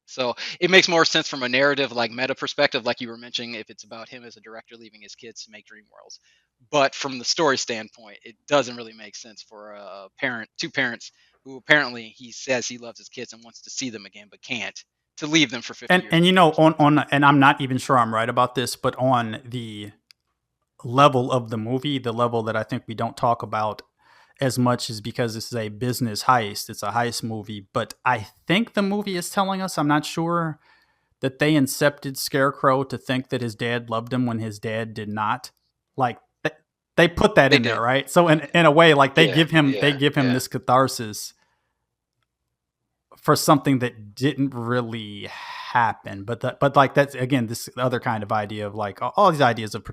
So it makes more sense from a narrative, like meta perspective, like you were mentioning, if it's about him as a director leaving his kids to make dream worlds. But from the story standpoint, it doesn't really make sense for two parents who apparently he says he loves his kids and wants to see them again, but can't, to leave them for 50 years. And you know, and I'm not even sure I'm right about this, but on the level of the movie, the level that I think we don't talk about as much is because this is a business heist. It's a heist movie, but I think the movie is telling us, I'm not sure, that they incepted Scarecrow to think that his dad loved him when his dad did not. Like, they put that in there, right? So in a way, like they give him this catharsis for something that didn't really happen. But like that's again this other kind of idea of like all these ideas of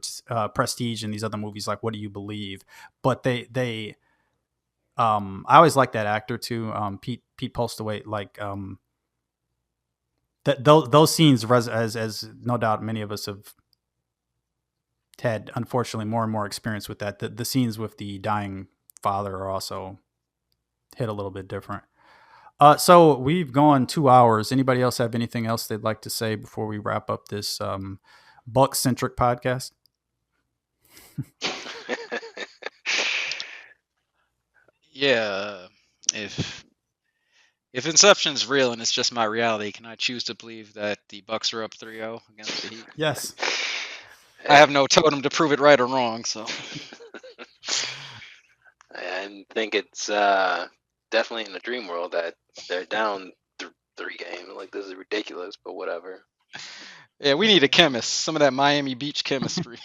prestige in these other movies, like what do you believe? But they I always like that actor too, Pete Postlewaite. Like that those scenes, as no doubt many of us have had unfortunately more and more experience with that. The scenes with the dying father are also hit a little bit different. So we've gone 2 hours. Anybody else have anything else they'd like to say before we wrap up this Buck-centric podcast? Yeah. If Inception's real and it's just my reality, can I choose to believe that the Bucks are up 3-0 against the Heat? Yes. I have no totem to prove it right or wrong, so. I think it's definitely in the dream world that they're down 3 games. Like, this is ridiculous, but whatever. Yeah, we need a chemist. Some of that Miami Beach chemistry.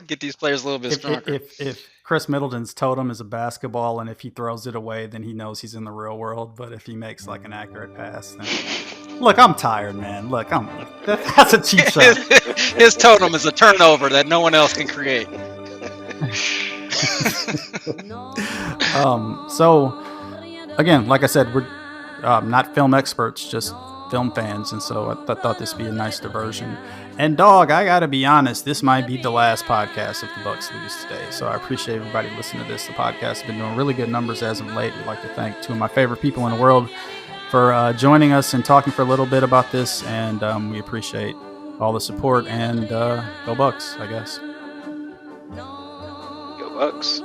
Get these players a little bit stronger. If Chris Middleton's totem is a basketball, and if he throws it away, then he knows he's in the real world. But if he makes like an accurate pass, then... Look, I'm tired, man. Look, that's a cheap shot. His totem is a turnover that no one else can create. So again, like I said, we're not film experts, just film fans, and so I thought this would be a nice diversion. And dog, I gotta be honest, this might be the last podcast if the Bucks lose today. So I appreciate everybody listening to this. The podcast has been doing really good numbers as of late. We'd like to thank 2 of my favorite people in the world for joining us and talking for a little bit about this, and we appreciate all the support. And go Bucks, I guess. Go Bucks.